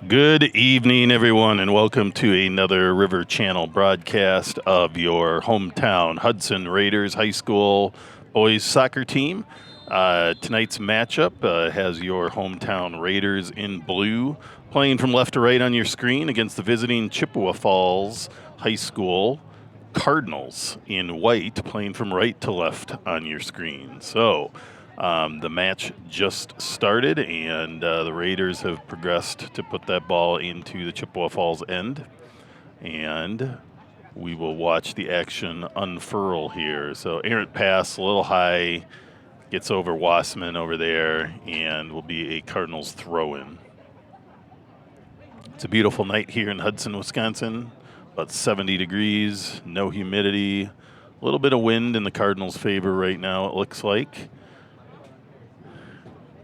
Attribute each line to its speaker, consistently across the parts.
Speaker 1: Good evening, everyone, and welcome to another River Channel broadcast of your hometown Hudson Raiders High School boys soccer team. Tonight's matchup has your hometown Raiders in blue playing from left to right on your screen against the visiting Chippewa Falls High School Cardinals in white playing from right to left on your screen. The match just started, and the Raiders have progressed to put that ball into the Chippewa Falls end. And we will watch the action unfurl here. So, errant pass, a little high, gets over Wassman over there, and will be a Cardinals throw in. It's a beautiful night here in Hudson, Wisconsin. About 70 degrees, no humidity, a little bit of wind in the Cardinals' favor right now, it looks like.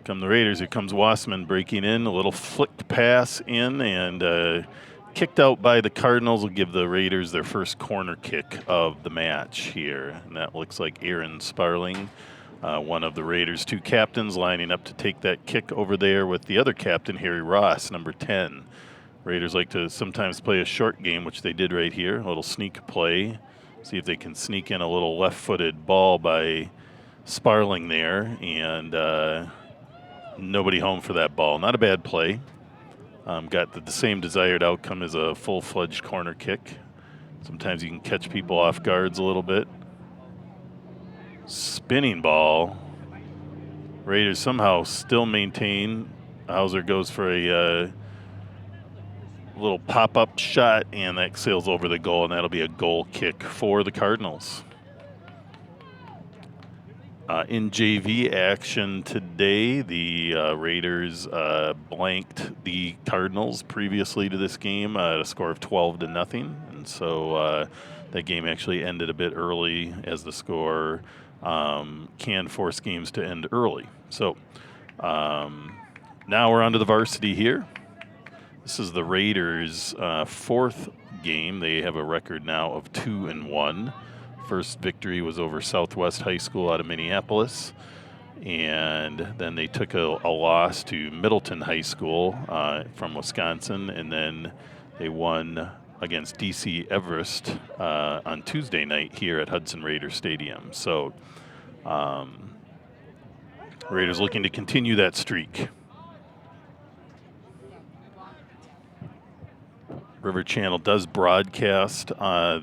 Speaker 1: Come the Raiders. Here comes Wassman breaking in. A little flicked pass in and kicked out by the Cardinals will give the Raiders their first corner kick of the match here. And that looks like Aaron Sparling, one of the Raiders' two captains, lining up to take that kick over there with the other captain, Harry Ross, number 10. Raiders like to sometimes play a short game, which they did right here. A little sneak play. See if they can sneak in a little left-footed ball by Sparling there. And nobody home for that ball. Not a bad play. Got the same desired outcome as a full-fledged corner kick. Sometimes you can catch people off guards a little bit. Spinning ball. Raiders somehow still maintain. Hauser goes for a little pop-up shot, and that sails over the goal, and that'll be a goal kick for the Cardinals. In JV action today, the Raiders blanked the Cardinals previously to this game at a score of 12-0, and so that game actually ended a bit early, as the score can force games to end early. So now we're on to the varsity here. This is the Raiders' fourth game. They have a record now of 2-1. First victory was over Southwest High School out of Minneapolis, and then they took a loss to Middleton High School from Wisconsin, and then they won against DC Everest on Tuesday night here at Hudson Raider Stadium. So Raiders looking to continue that streak. River Channel does broadcast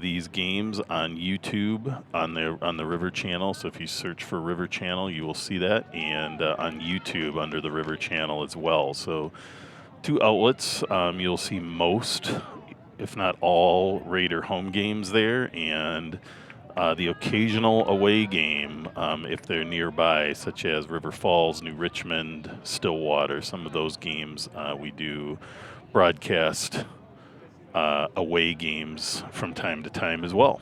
Speaker 1: these games on YouTube on the River Channel. So if you search for River Channel, you will see that, and on YouTube under the River Channel as well. So two outlets. You'll see most, if not all, Raider home games there, and the occasional away game if they're nearby, such as River Falls, New Richmond, Stillwater. Some of those games we do broadcast away games from time to time as well.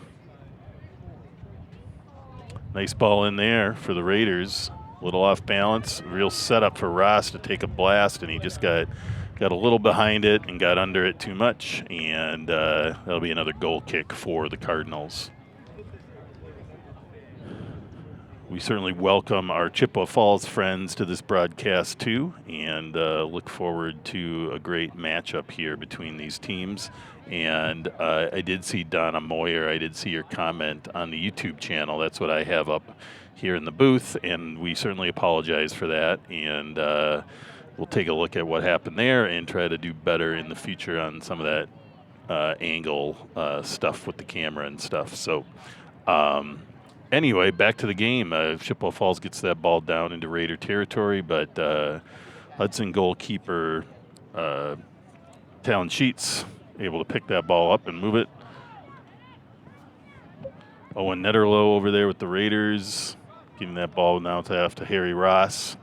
Speaker 1: Nice ball in there for the Raiders. A little off balance. Real setup for Ross to take a blast, and he just got a little behind it and got under it too much, and that'll be another goal kick for the Cardinals. We certainly welcome our Chippewa Falls friends to this broadcast too, and look forward to a great matchup here between these teams. And I did see Donna Moyer. I did see your comment on the YouTube channel. That's what I have up here in the booth, and we certainly apologize for that. And we'll take a look at what happened there and try to do better in the future on some of that angle stuff with the camera and stuff. So. Anyway, back to the game. Chippewa Falls gets that ball down into Raider territory, but Hudson goalkeeper Talon Sheets able to pick that ball up and move it. Owen Netterlow over there with the Raiders, getting that ball now to Harry Ross.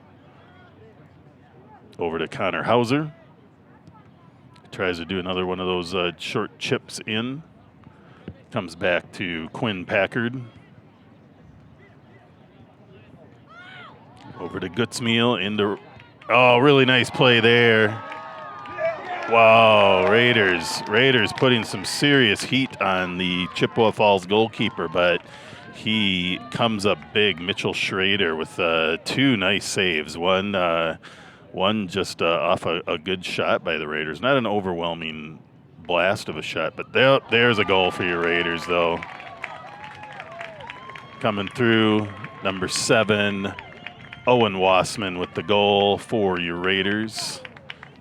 Speaker 1: Over to Connor Hauser. Tries to do another one of those short chips in. Comes back to Quinn Packard. Over to Gutzmeal into, really nice play there. Wow, Raiders putting some serious heat on the Chippewa Falls goalkeeper, but he comes up big. Mitchell Schrader with two nice saves. One One just off a good shot by the Raiders. Not an overwhelming blast of a shot, but there's a goal for your Raiders, though. Coming through, number 7, Owen Wassman with the goal for your Raiders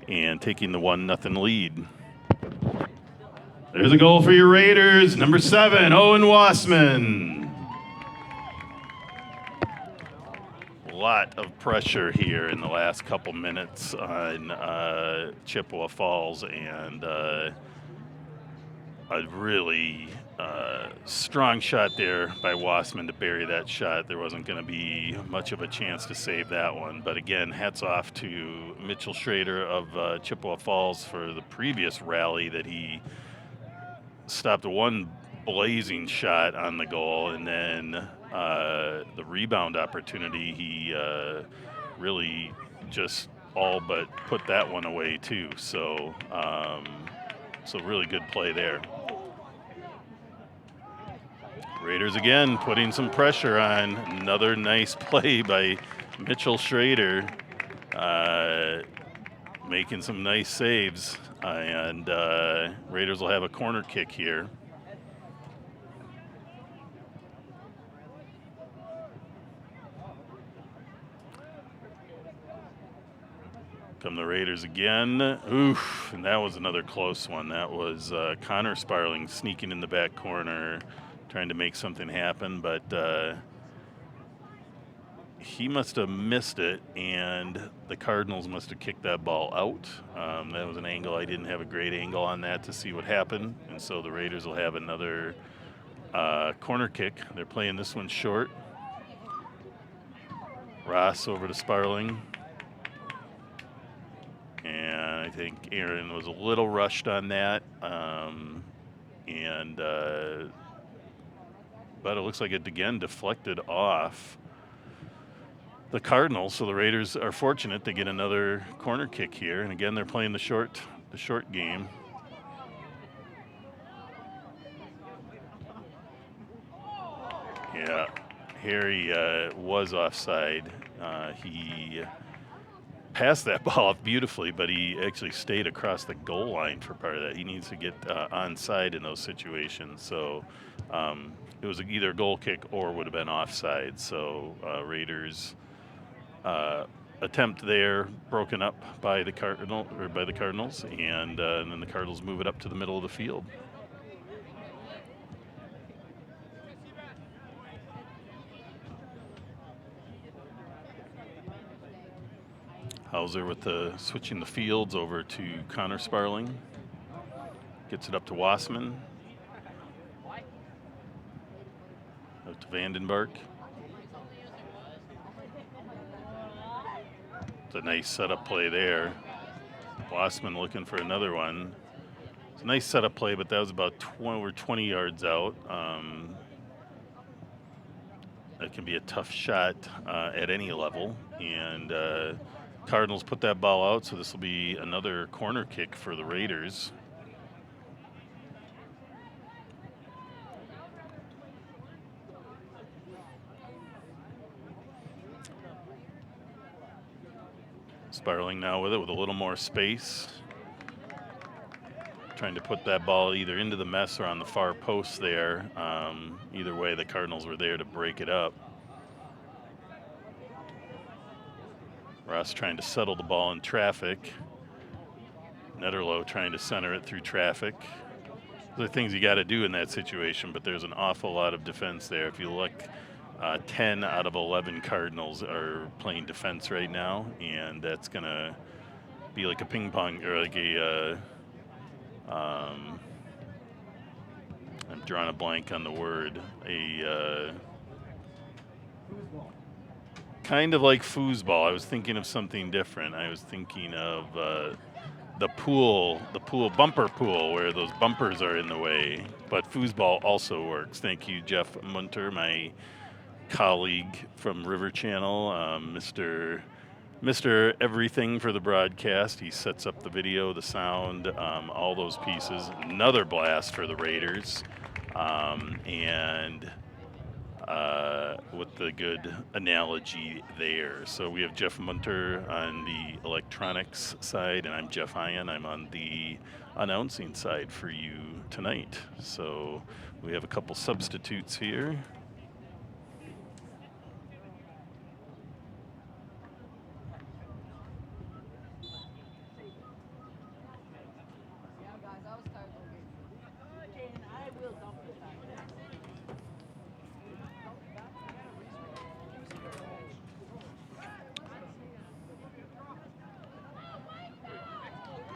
Speaker 1: and taking the 1-0 lead. There's a goal for your Raiders, number 7, Owen Wassman. A lot of pressure here in the last couple minutes on Chippewa Falls, and a really strong shot there by Wassman to bury that shot. There wasn't going to be much of a chance to save that one. But again, hats off to Mitchell Schrader of Chippewa Falls for the previous rally that he stopped one blazing shot on the goal, and then the rebound opportunity, he really just all but put that one away too. So really good play there. Raiders again putting some pressure on. Another nice play by Mitchell Schrader, making some nice saves, and Raiders will have a corner kick here. Come the Raiders again. Oof, and that was another close one. That was Connor Sparling sneaking in the back corner, trying to make something happen, but he must have missed it, and the Cardinals must have kicked that ball out. That was an angle. I didn't have a great angle on that to see what happened, and so the Raiders will have another corner kick. They're playing this one short. Ross over to Sparling. And I think Aaron was a little rushed on that. But it looks like it again deflected off the Cardinals, so the Raiders are fortunate to get another corner kick here. And again, they're playing the short game. Yeah, Harry was offside. He passed that ball off beautifully, but he actually stayed across the goal line for part of that. He needs to get onside in those situations. So it was either a goal kick or would have been offside. So Raiders attempt there broken up by the Cardinals, and then the Cardinals move it up to the middle of the field. Hauser with switching the fields over to Connor Sparling. Gets it up to Wassman. Out to Vandenberg. It's a nice setup play there. Wassman looking for another one. It's a nice setup play, but that was about 20 yards out. That can be a tough shot at any level, and Cardinals put that ball out, so this will be another corner kick for the Raiders. Sparling now with it with a little more space. Trying to put that ball either into the mess or on the far post there. Either way, the Cardinals were there to break it up. Ross trying to settle the ball in traffic. Netterlow trying to center it through traffic. Those are things you got to do in that situation, but there's an awful lot of defense there. If you look, 10 out of 11 Cardinals are playing defense right now, and that's going to be like a ping pong, or like a, I'm drawing a blank on the word, kind of like foosball. I was thinking of something different. I was thinking of the bumper pool, where those bumpers are in the way. But foosball also works. Thank you, Jeff Munter, my colleague from River Channel, Mr. Everything for the broadcast. He sets up the video, the sound, all those pieces. Another blast for the Raiders. with the good analogy there. So we have Jeff Munter on the electronics side, and I'm Jeff Hyan. I'm on the announcing side for you tonight. So we have a couple substitutes here.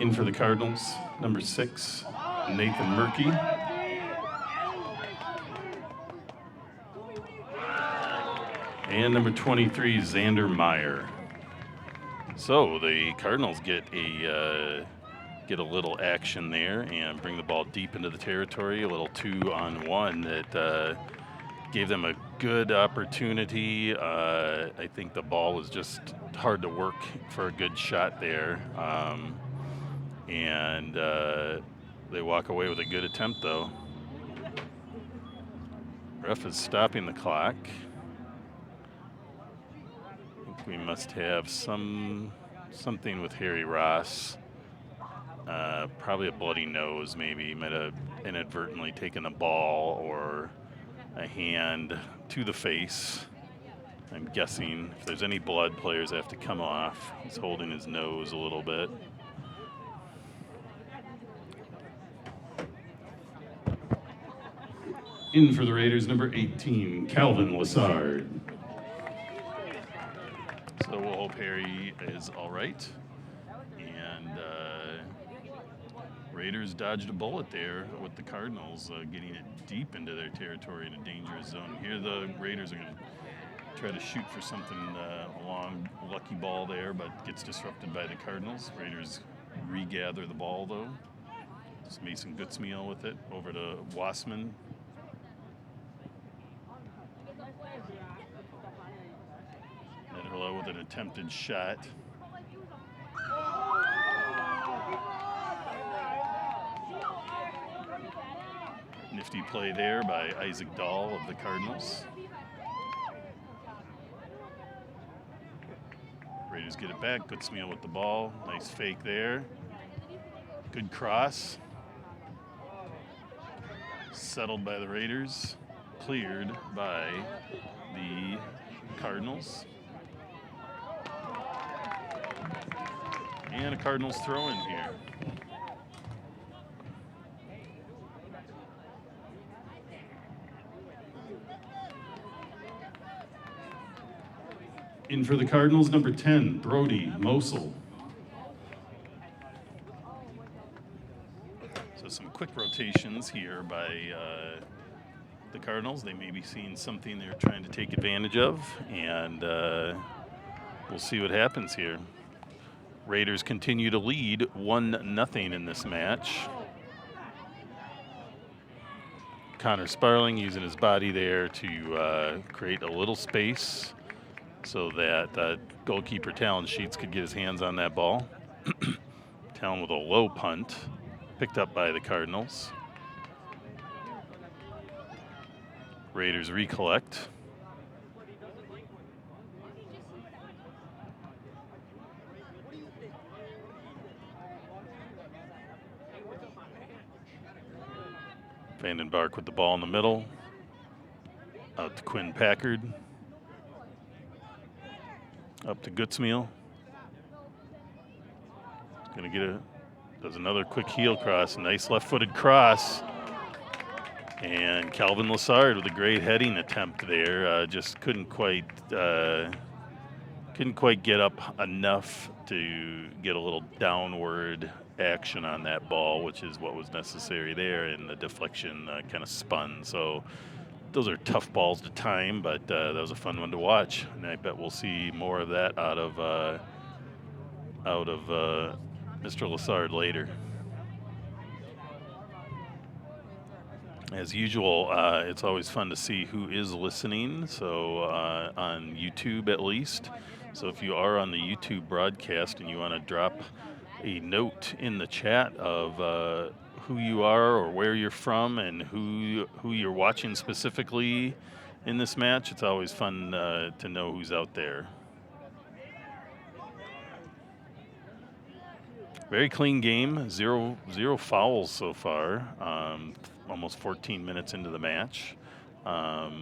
Speaker 1: In for the Cardinals, number 6, Nathan Murkey. And number 23, Xander Meyer. So the Cardinals get a little action there and bring the ball deep into the territory. A little 2-on-1 that gave them a good opportunity. I think the ball was just hard to work for a good shot there. And they walk away with a good attempt, though. Ref is stopping the clock. I think we must have something with Harry Ross. Probably a bloody nose, maybe. Might have inadvertently taken the ball or a hand to the face. I'm guessing if there's any blood, players have to come off. He's holding his nose a little bit. In for the Raiders, number 18, Calvin Lassard. So we'll hope Harry is all right. And Raiders dodged a bullet there with the Cardinals getting it deep into their territory in a dangerous zone. Here the Raiders are going to try to shoot for something long, lucky ball there, but gets disrupted by the Cardinals. Raiders regather the ball, though. It's Mason Gutzmeal with it over to Wassman. Hello with an attempted shot. Nifty play there by Isaac Dahl of the Cardinals. Raiders get it back. Gutzmeal with the ball. Nice fake there. Good cross. Settled by the Raiders. Cleared by the Cardinals. And a Cardinals throw in here. In for the Cardinals, number 10, Brody Mosel. So some quick rotations here by the Cardinals. They may be seeing something they're trying to take advantage of, and we'll see what happens here. Raiders continue to lead 1-0 in this match. Connor Sparling using his body there to create a little space so that goalkeeper Talon Sheets could get his hands on that ball. Talon with a low punt, picked up by the Cardinals. Raiders recollect. Vandenbark with the ball in the middle. Out to Quinn Packard. Up to Gutzmeal. Gonna get does another quick heel cross. Nice left-footed cross. And Calvin Lassard with a great heading attempt there. Just couldn't quite get up enough to get a little downward action on that ball, which is what was necessary there, and the deflection kind of spun. So those are tough balls to time, but that was a fun one to watch, and I bet we'll see more of that out of Mr. Lassard later. As usual, it's always fun to see who is listening, so on YouTube at least. So if you are on the YouTube broadcast and you want to drop a note in the chat of who you are or where you're from and who you're watching specifically, in this match. It's always fun to know who's out there. Very clean game. Zero fouls so far. Almost 14 minutes into the match. But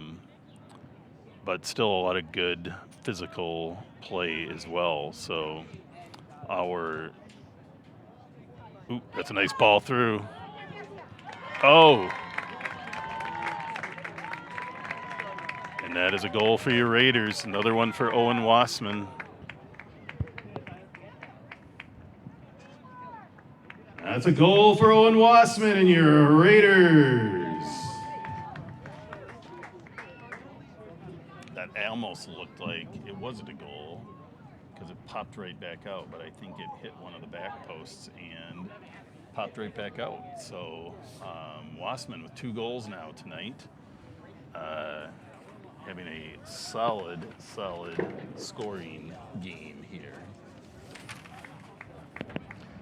Speaker 1: still a lot of good physical play as well. So that's a nice ball through. Oh. And that is a goal for your Raiders. Another one for Owen Wassman. That's a goal for Owen Wassman and your Raiders. That almost looked like it wasn't a goal because it popped right back out, but I think it hit one of the back posts and popped right back out. So Wassman with 2 goals now tonight. Having a solid scoring game here.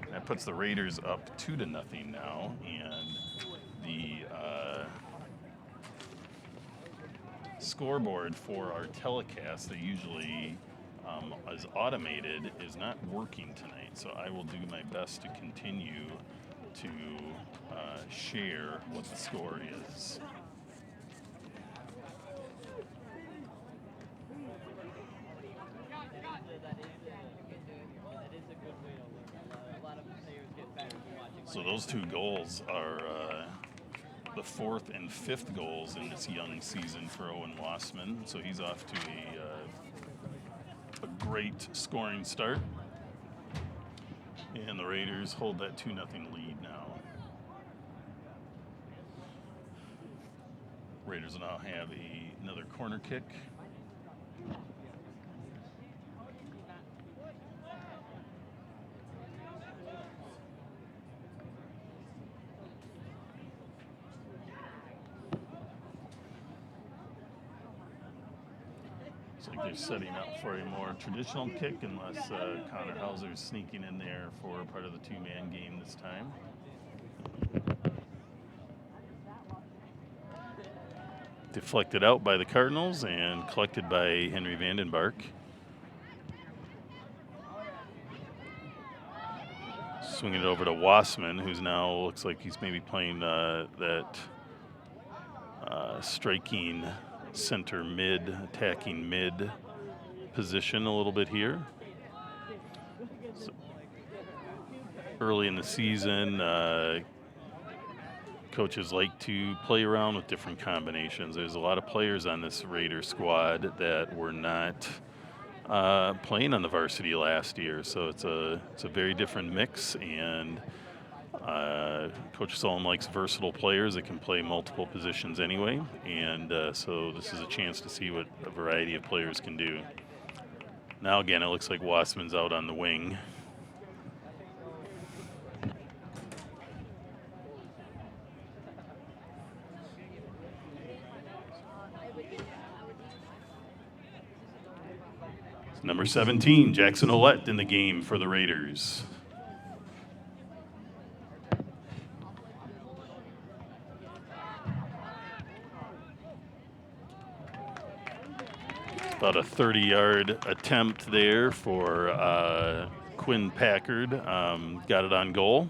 Speaker 1: That puts the Raiders up 2-0 now, and the scoreboard for our telecast that usually is automated is not working tonight. So I will do my best to continue to share what the score is. So those 2 goals are the 4th and 5th goals in this young season for Owen Wassman. So he's off to a great scoring start. And the Raiders hold that 2-0 lead now. Raiders now have another corner kick. Looks like they're setting up for a more traditional kick unless Connor Hauser's sneaking in there for part of the 2-man game this time. Deflected out by the Cardinals and collected by Henry Vandenbark. Swinging it over to Wassman, who's now looks like he's maybe playing that striking center mid, attacking mid position a little bit here. So early in the season, coaches like to play around with different combinations. There's a lot of players on this Raider squad that were not playing on the varsity last year, so it's a very different mix, and Coach Sullen likes versatile players that can play multiple positions anyway, and so this is a chance to see what a variety of players can do. Now again, it looks like Wassman's out on the wing. Number 17, Jackson Ouellette in the game for the Raiders. About a 30-yard attempt there for Quinn Packard. Got it on goal,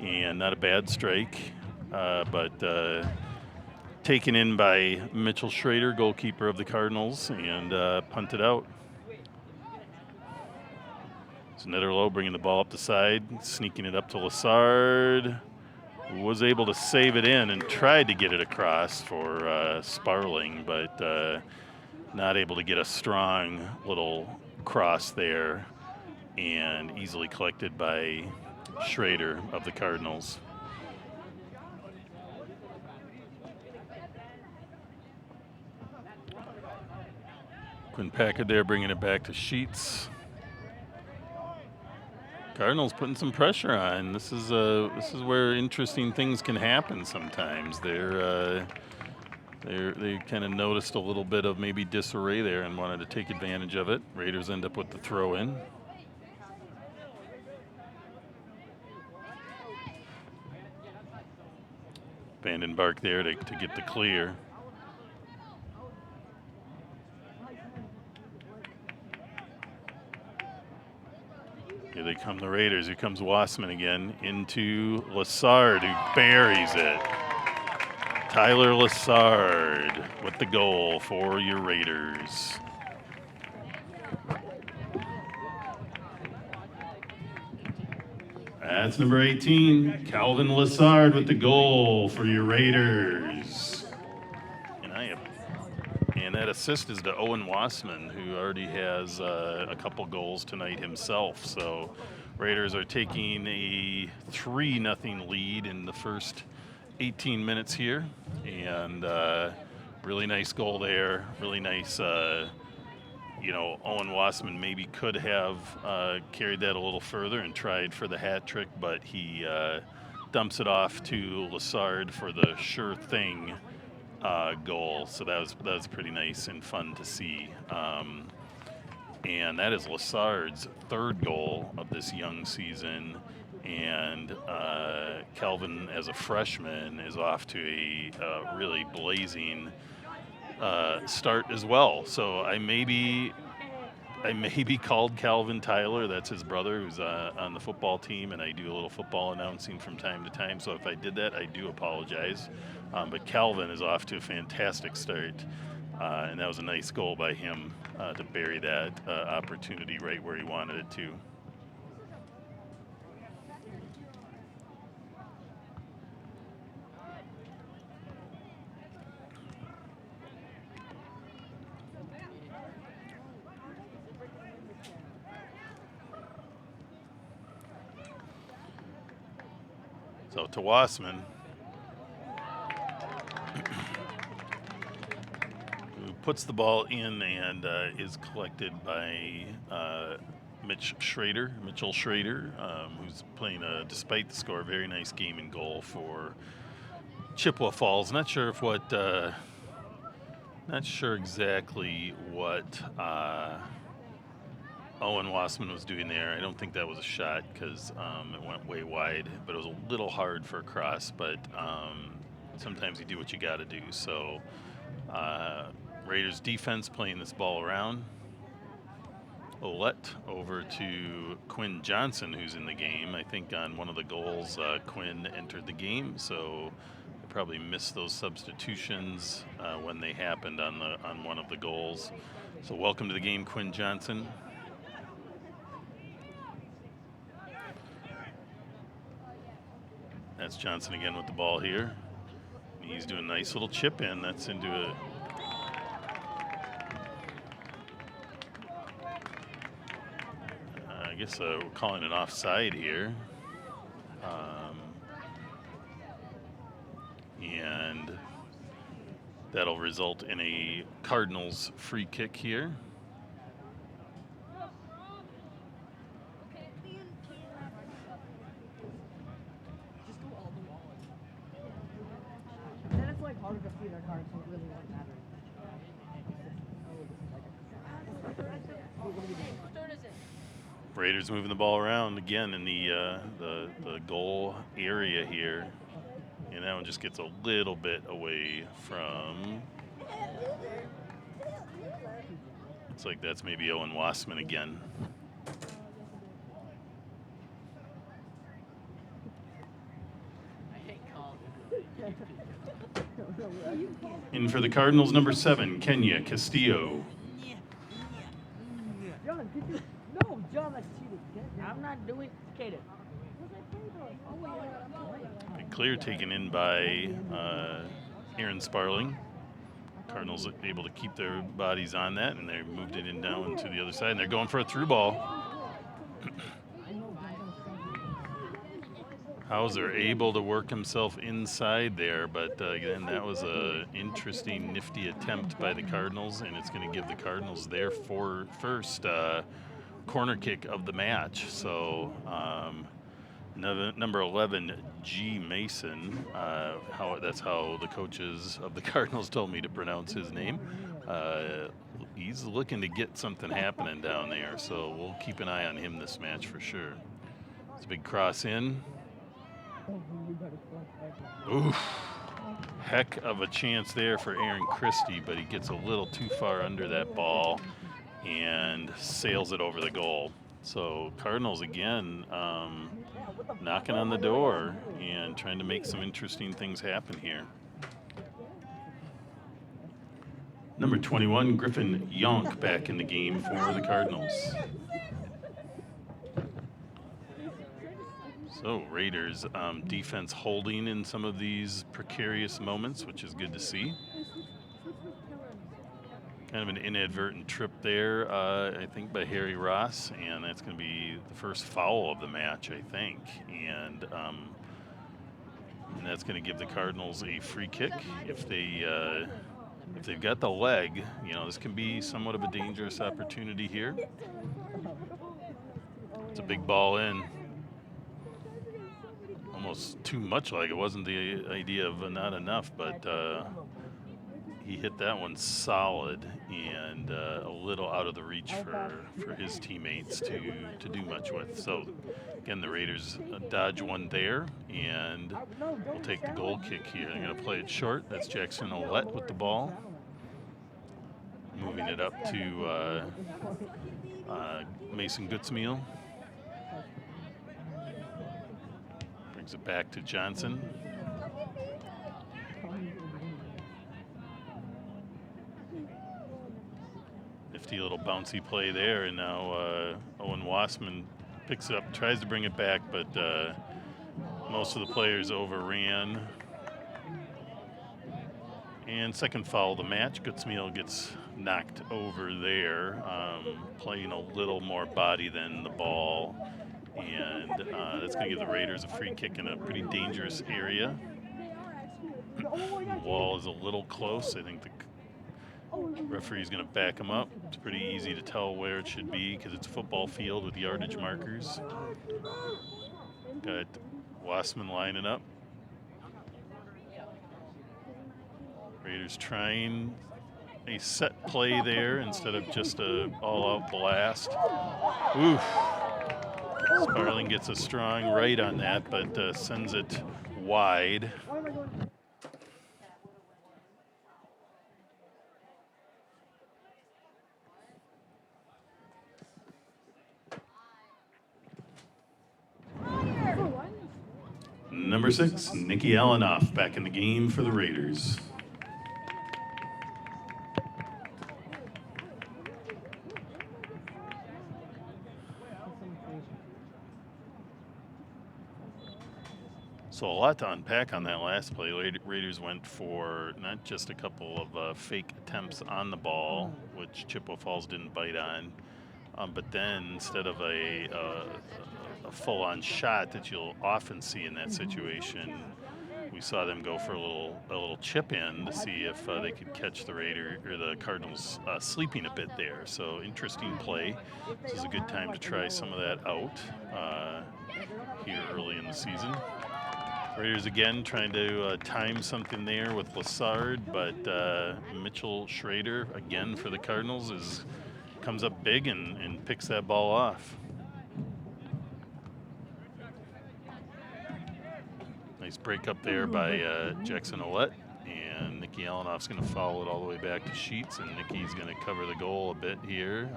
Speaker 1: and not a bad strike, but taken in by Mitchell Schrader, goalkeeper of the Cardinals, and punted out. So Netterlow bringing the ball up the side, sneaking it up to Lassard, who was able to save it in and tried to get it across for Sparling, but not able to get a strong little cross there, and easily collected by Schrader of the Cardinals. Quinn Packard there bringing it back to Sheets. Cardinals putting some pressure on. This is where interesting things can happen sometimes. They kind of noticed a little bit of maybe disarray there and wanted to take advantage of it. Raiders end up with the throw in. Vandenbark there to get the clear. they come, the Raiders. Here comes Wassman again into Lassard, who buries it. Tyler Lassard with the goal for your Raiders. That's number 18, Calvin Lassard with the goal for your Raiders. And that assist is to Owen Wassman, who already has a couple goals tonight himself. So Raiders are taking a 3-0 lead in the first 18 minutes here. And really nice goal there. Really nice, Owen Wassman maybe could have carried that a little further and tried for the hat trick, but he dumps it off to Lassard for the sure thing goal. So that was pretty nice and fun to see. And that is Lassard's third goal of this young season. And Calvin, as a freshman, is off to a really blazing start as well. So I maybe called Calvin Tyler. That's his brother, who's on the football team, and I do a little football announcing from time to time. So if I did that, I do apologize. But Calvin is off to a fantastic start, and that was a nice goal by him to bury that opportunity right where he wanted it to. So to Wassman, who puts the ball in and is collected by Mitchell Schrader, who's playing, despite the score, a very nice game and goal for Chippewa Falls. Not sure exactly what Owen Wassman was doing there. I don't think that was a shot because it went way wide, but it was a little hard for a cross. But sometimes you do what you got to do. So Raiders defense playing this ball around. Olette over to Quinn Johnson, who's in the game. I think on one of the goals, Quinn entered the game, so I probably missed those substitutions when they happened on one of the goals. So welcome to the game, Quinn Johnson. That's Johnson again with the ball here. He's doing a nice little chip in. That's into a... I guess we're calling it offside here. And that'll result in a Cardinals free kick here. Raiders moving the ball around again in the goal area here, and that one just gets a little bit away from. Looks like that's maybe Owen Wassman again. In for the Cardinals, number 7, Kenya Castillo.
Speaker 2: John, that's cheating. I'm not doing it.
Speaker 1: Clear taken in by Aaron Sparling. Cardinals able to keep their bodies on that, and they moved it in down to the other side, and they're going for a through ball. Hauser able to work himself inside there, but again, that was a interesting, nifty attempt by the Cardinals, and it's going to give the Cardinals their first corner kick of the match. So number 11, G. Mason, that's how the coaches of the Cardinals told me to pronounce his name. He's looking to get something happening down there, so we'll keep an eye on him this match for sure. It's a big cross in. Oof. Heck of a chance there for Aaron Christie, but he gets a little too far under that ball and sails it over the goal. So Cardinals again knocking on the door and trying to make some interesting things happen here. Number 21, Griffin Yonk back in the game for the Cardinals. So Raiders defense holding in some of these precarious moments, which is good to see. Kind of an inadvertent trip there, I think, by Harry Ross, and that's going to be the first foul of the match, I think. And that's going to give the Cardinals a free kick if they've got the leg. You know, this can be somewhat of a dangerous opportunity here. It's a big ball in. Almost too much like it. Wasn't the idea of not enough, but he hit that one solid and a little out of the reach for his teammates to do much with. So again, the Raiders dodge one there, and we'll take the goal kick here. They're going to play it short. That's Jackson Ouellette with the ball. Moving it up to Mason Goodsmeal. Brings it back to Johnson. Nifty little bouncy play there, and now Owen Wassman picks it up, tries to bring it back, but most of the players overran. And second foul of the match. Goodsmeal gets knocked over there, playing a little more body than the ball. And that's going to give the Raiders a free kick in a pretty dangerous area. The wall is a little close. I think the referee's going to back him up. It's pretty easy to tell where it should be because it's a football field with yardage markers. Got Wassman lining up. Raiders trying a set play there instead of just a all-out blast. Oof. Sparling gets a strong right on that, but sends it wide. Number 6, Nikki Allenoff back in the game for the Raiders. So a lot to unpack on that last play. Raiders went for not just a couple of fake attempts on the ball, which Chippewa Falls didn't bite on, but then instead of a full-on shot that you'll often see in that situation, we saw them go for a little chip in to see if they could catch the the Cardinals sleeping a bit there. So interesting play. This is a good time to try some of that out here early in the season. Raiders again trying to time something there with Lassard, but Mitchell Schrader again for the Cardinals comes up big and picks that ball off. Nice break up there by Jackson Ouellette, and Nikki Allenoff's going to follow it all the way back to Sheets, and Nikki's going to cover the goal a bit here.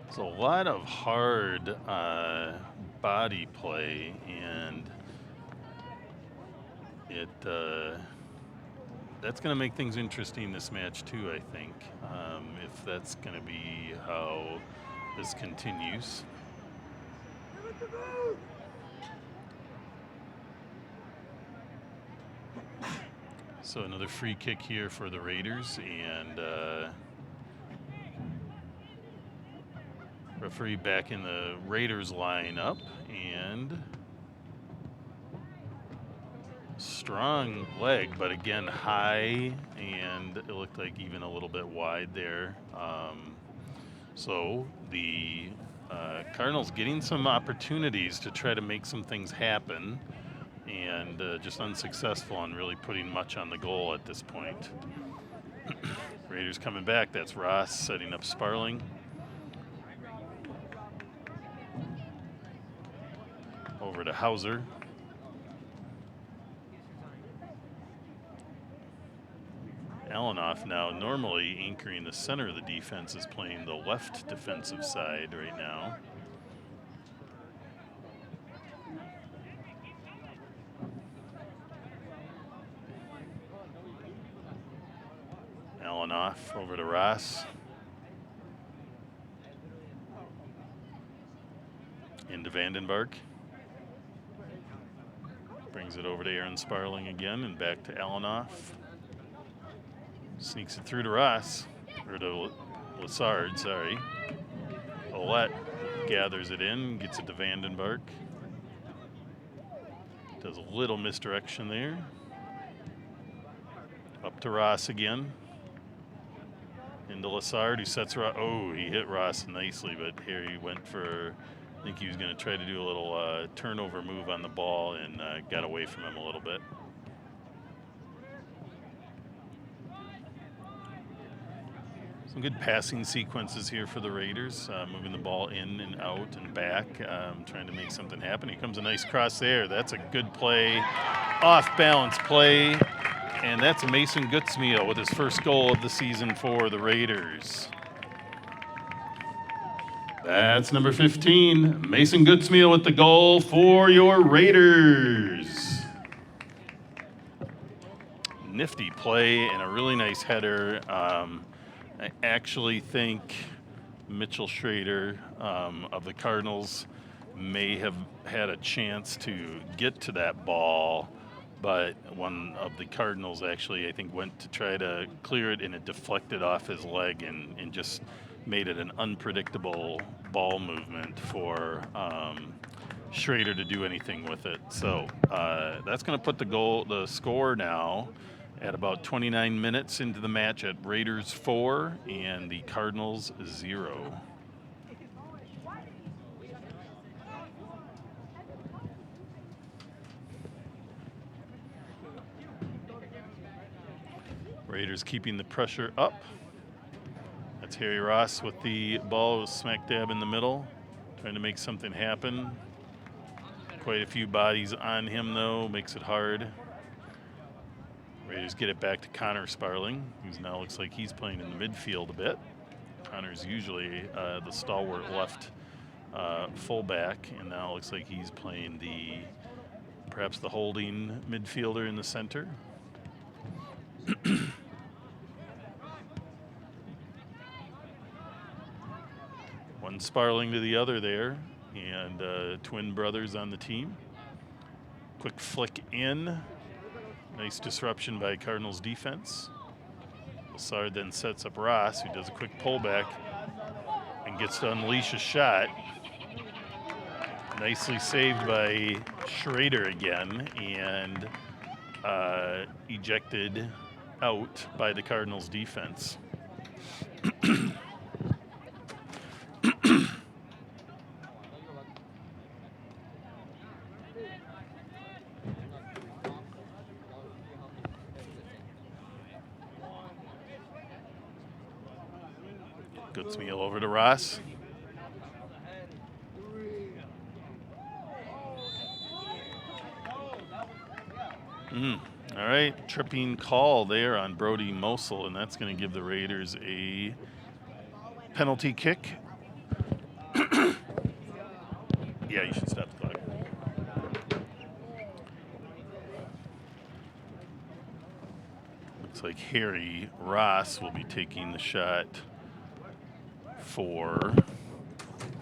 Speaker 1: So a lot of hard body play, and that's going to make things interesting this match too, I think, if that's going to be how this continues. So another free kick here for the Raiders, and referee back in the Raiders lineup, and strong leg, but again high, and it looked like even a little bit wide there. So the Cardinals getting some opportunities to try to make some things happen, and just unsuccessful on really putting much on the goal at this point. Raiders coming back. That's Ross setting up Sparling. Over to Hauser. Alanoff now normally anchoring the center of the defense is playing the left defensive side right now. Alanoff over to Ross. Into Vandenberg. Brings it over to Aaron Sparling again and back to Alanoff. Sneaks it through to Ross, or to Lassard, sorry. Ouellette gathers it in, gets it to Vandenberg. Does a little misdirection there. Up to Ross again. Into Lassard, who sets Ross. Oh, he hit Ross nicely, but here he went for, I think he was going to try to do a little turnover move on the ball and got away from him a little bit. Some good passing sequences here for the Raiders, moving the ball in and out and back, trying to make something happen. Here comes a nice cross there. That's a good play, off-balance play, and that's Mason Gutzmeal with his first goal of the season for the Raiders. That's number 15, Mason Gutzmeal with the goal for your Raiders. Nifty play and a really nice header. I actually think Mitchell Schrader of the Cardinals may have had a chance to get to that ball, but one of the Cardinals actually, I think, went to try to clear it, and it deflected off his leg and just made it an unpredictable ball movement for Schrader to do anything with it. So that's going to put the score now at about 29 minutes into the match at Raiders 4 and the Cardinals 0. Raiders keeping the pressure up. That's Harry Ross with the ball smack dab in the middle, trying to make something happen. Quite a few bodies on him though, makes it hard. Raiders get it back to Connor Sparling, who now looks like he's playing in the midfield a bit. Connor's usually the stalwart left fullback, and now looks like he's playing perhaps the holding midfielder in the center. One Sparling to the other there, and twin brothers on the team. Quick flick in. Nice disruption by Cardinals defense. Lassard then sets up Ross, who does a quick pullback and gets to unleash a shot. Nicely saved by Schrader again, and ejected out by the Cardinals defense. Gutzmeal over to Ross. All right, tripping call there on Brody Mosel, and that's going to give the Raiders a penalty kick. Yeah, you should stop the clock. Looks like Harry Ross will be taking the shot for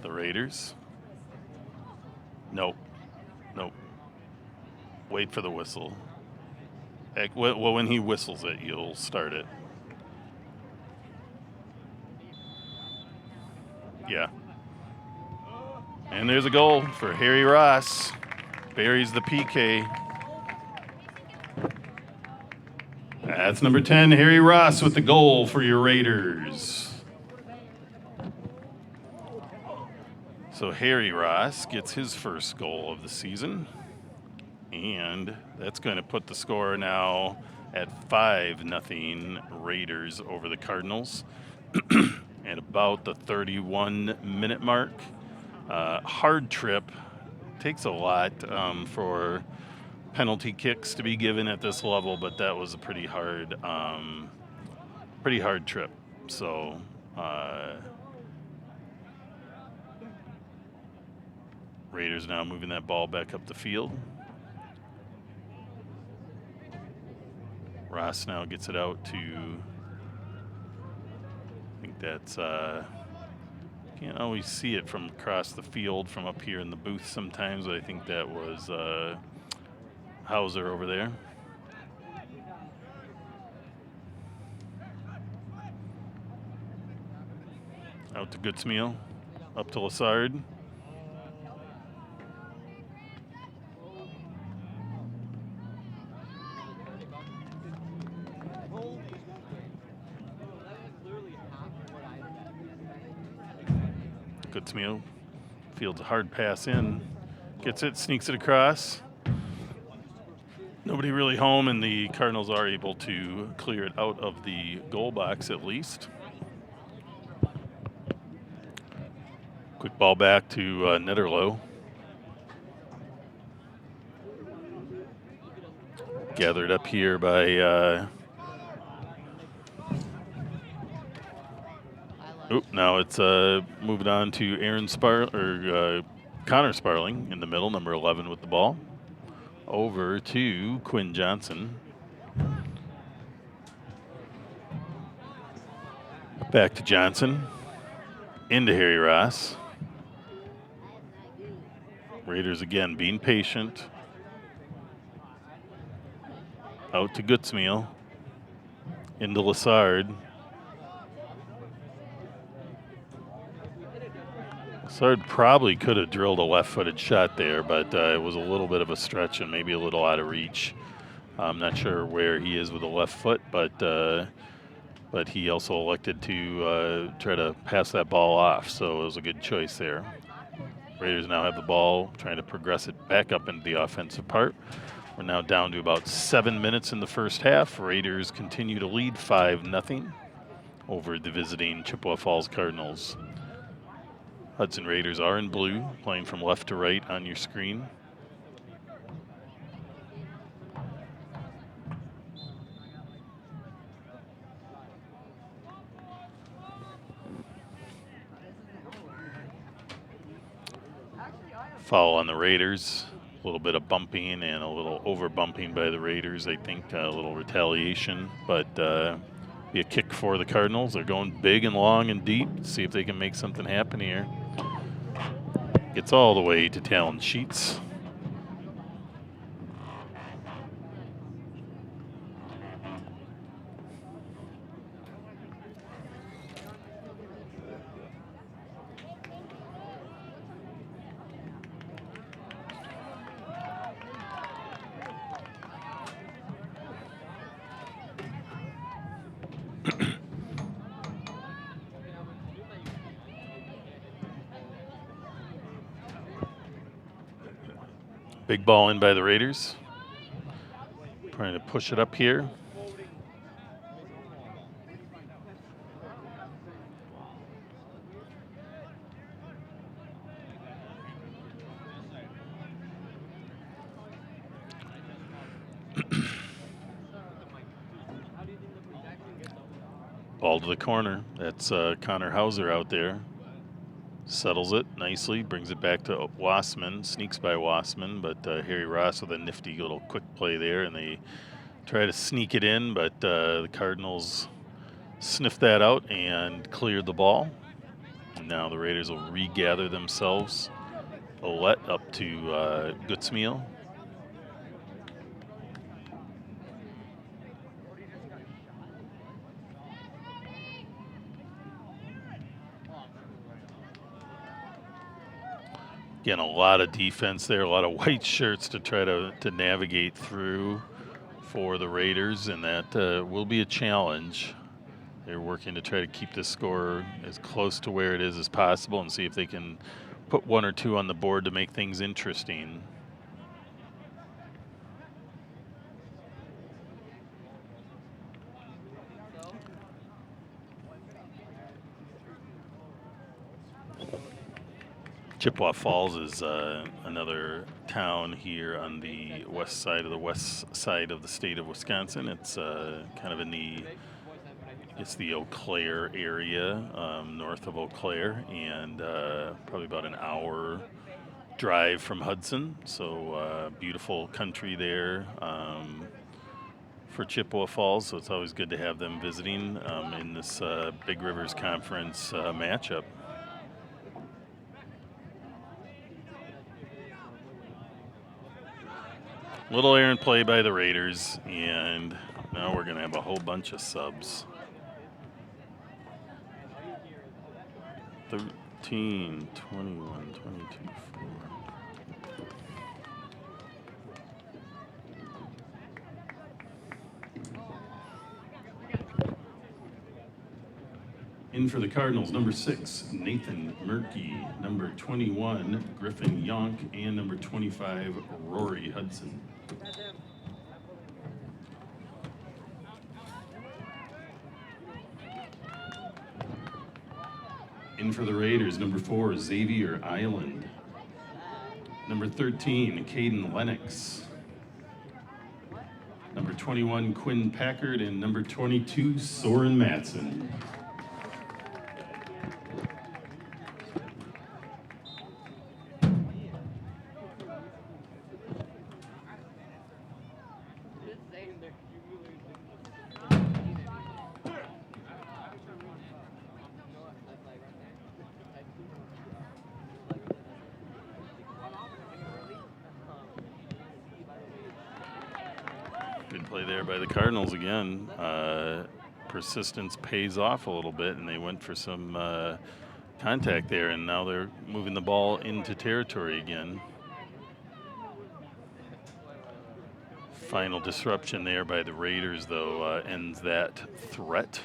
Speaker 1: the Raiders. Nope. Wait for the whistle. Well, when he whistles it, you'll start it. Yeah. And there's a goal for Harry Ross. Buries the PK. That's number 10, Harry Ross with the goal for your Raiders. So Harry Ross gets his first goal of the season. And that's going to put the score now at 5-0 Raiders over the Cardinals. At about the 31-minute mark. Hard trip. Takes a lot for penalty kicks to be given at this level, but that was a pretty hard trip. So Raiders now moving that ball back up the field. Ross now gets it out to, I think that's, can't always see it from across the field from up here in the booth sometimes, but I think that was Hauser over there. Out to Goodsmeal, up to Lassard. Goodsmeal fields a hard pass in, gets it, sneaks it across. Nobody really home, and the Cardinals are able to clear it out of the goal box at least. Quick ball back to Netterlow. Gathered up here by now it's moved on to Connor Sparling in the middle, number 11 with the ball. Over to Quinn Johnson. Back to Johnson. Into Harry Ross. Raiders again being patient. Out to Goodsmeal. Into Lassard. Lassard probably could have drilled a left-footed shot there, but it was a little bit of a stretch and maybe a little out of reach. I'm not sure where he is with the left foot, but he also elected to try to pass that ball off, so it was a good choice there. Raiders now have the ball, trying to progress it back up into the offensive part. We're now down to about 7 minutes in the first half. Raiders continue to lead 5-0 over the visiting Chippewa Falls Cardinals. Hudson Raiders are in blue, playing from left to right on your screen. Foul on the Raiders. A little bit of bumping and a little over bumping by the Raiders. I think a little retaliation, but be a kick for the Cardinals. They're going big and long and deep. See if they can make something happen here. Gets all the way to Talon Sheets. Big ball in by the Raiders. Trying to push it up here. Ball to the corner. That's Connor Hauser out there. Settles it nicely, brings it back to Wassman, sneaks by Wassman, but Harry Ross with a nifty little quick play there, and they try to sneak it in, but the Cardinals sniffed that out and cleared the ball. And now the Raiders will regather themselves. Ouellette up to Goodsmeal. Again, a lot of defense there, a lot of white shirts to try to navigate through for the Raiders, and that will be a challenge. They're working to try to keep the score as close to where it is as possible and see if they can put one or two on the board to make things interesting. Chippewa Falls is another town here on the west side of the state of Wisconsin. It's kind of in the Eau Claire area, north of Eau Claire, and probably about an hour drive from Hudson. So beautiful country there for Chippewa Falls. So it's always good to have them visiting in this Big Rivers Conference matchup. Little errant play by the Raiders, and now we're going to have a whole bunch of subs. 13, 21, 22, 4. In for the Cardinals, number 6, Nathan Murkey. Number 21, Griffin Yonk. And number 25, Rory Hudson. In for the Raiders, number 4, Xavier Island. Number 13, Caden Lennox. Number 21, Quinn Packard. And number 22, Soren Matson. Good play there by the Cardinals again. Persistence pays off a little bit, and they went for some contact there, and now they're moving the ball into territory again. Final disruption there by the Raiders, though, ends that threat.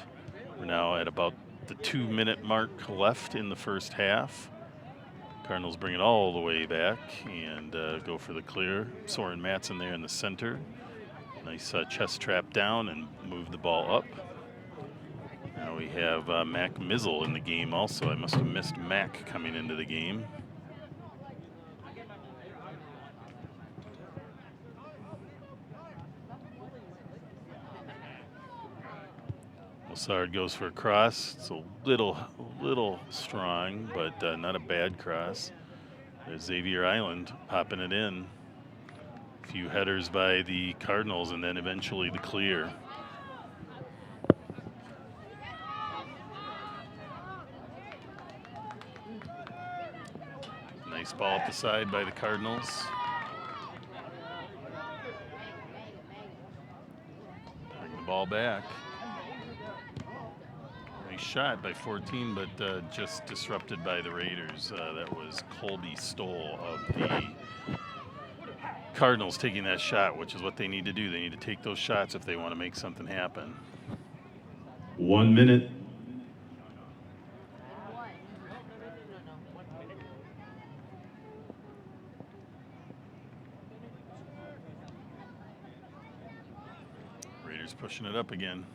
Speaker 1: We're now at about the 2-minute mark left in the first half. Cardinals bring it all the way back and go for the clear. Soren Matson there in the center. Nice chest trap down and move the ball up. Now we have Mac Mizzle in the game also. I must have missed Mac coming into the game. Lassard goes for a cross. It's a little strong, but not a bad cross. There's Xavier Island popping it in. A few headers by the Cardinals, and then eventually the clear. Nice ball up the side by the Cardinals. Bring the ball back. Nice shot by 14, but just disrupted by the Raiders. That was Colby Stoll of the Cardinals taking that shot, which is what they need to do. They need to take those shots if they want to make something happen.
Speaker 3: 1 minute.
Speaker 1: Raiders pushing it up again.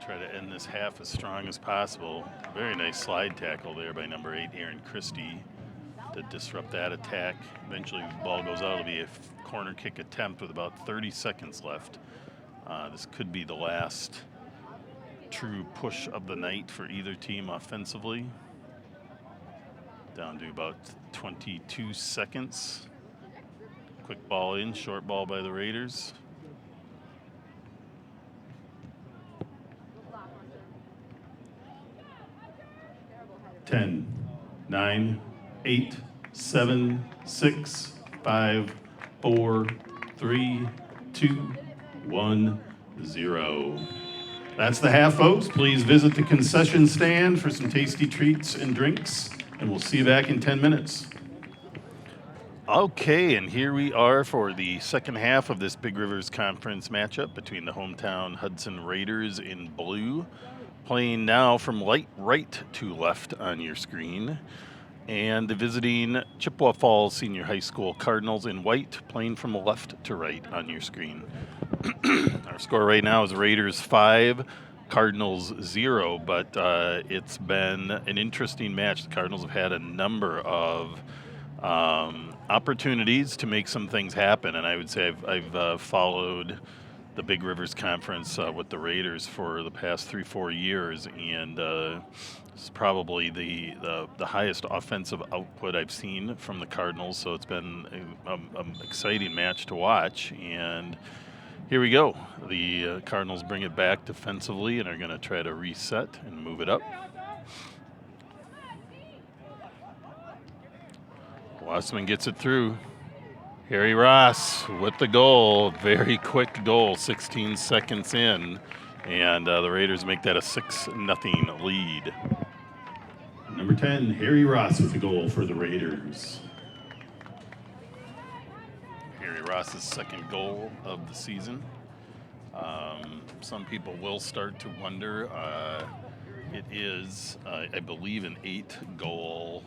Speaker 1: Try to end this half as strong as possible. Very nice slide tackle there by number 8, Aaron Christie, to disrupt that attack. Eventually the ball goes out. It'll be a corner kick attempt with about 30 seconds left. This could be the last true push of the night for either team offensively. Down to about 22 seconds. Quick ball in, short ball by the Raiders.
Speaker 3: Ten, 9, 8, 7, 6, 5, 4, 3, 2, 1, 0. That's the half, folks. Please visit the concession stand for some tasty treats and drinks, and we'll see you back in 10 minutes.
Speaker 1: Okay, and here we are for the second half of this Big Rivers Conference matchup between the hometown Hudson Raiders in blue, playing now from right to left on your screen, and the visiting Chippewa Falls Senior High School Cardinals in white, playing from left to right on your screen. Our score right now is Raiders 5, Cardinals 0, but it's been an interesting match. The Cardinals have had a number of opportunities to make some things happen, and I would say I've followed the Big Rivers Conference with the Raiders for the past 3-4 years, and it's probably the highest offensive output I've seen from the Cardinals. So it's been an exciting match to watch, and here we go. The Cardinals bring it back defensively and are going to try to reset and move it up. Wassman gets it through. Harry Ross with the goal. Very quick goal, 16 seconds in. And the Raiders make that a 6-0 lead.
Speaker 3: Number 10, Harry Ross with the goal for the Raiders.
Speaker 1: Harry Ross's second goal of the season. Some people will start to wonder. It is, I believe, an 8-goal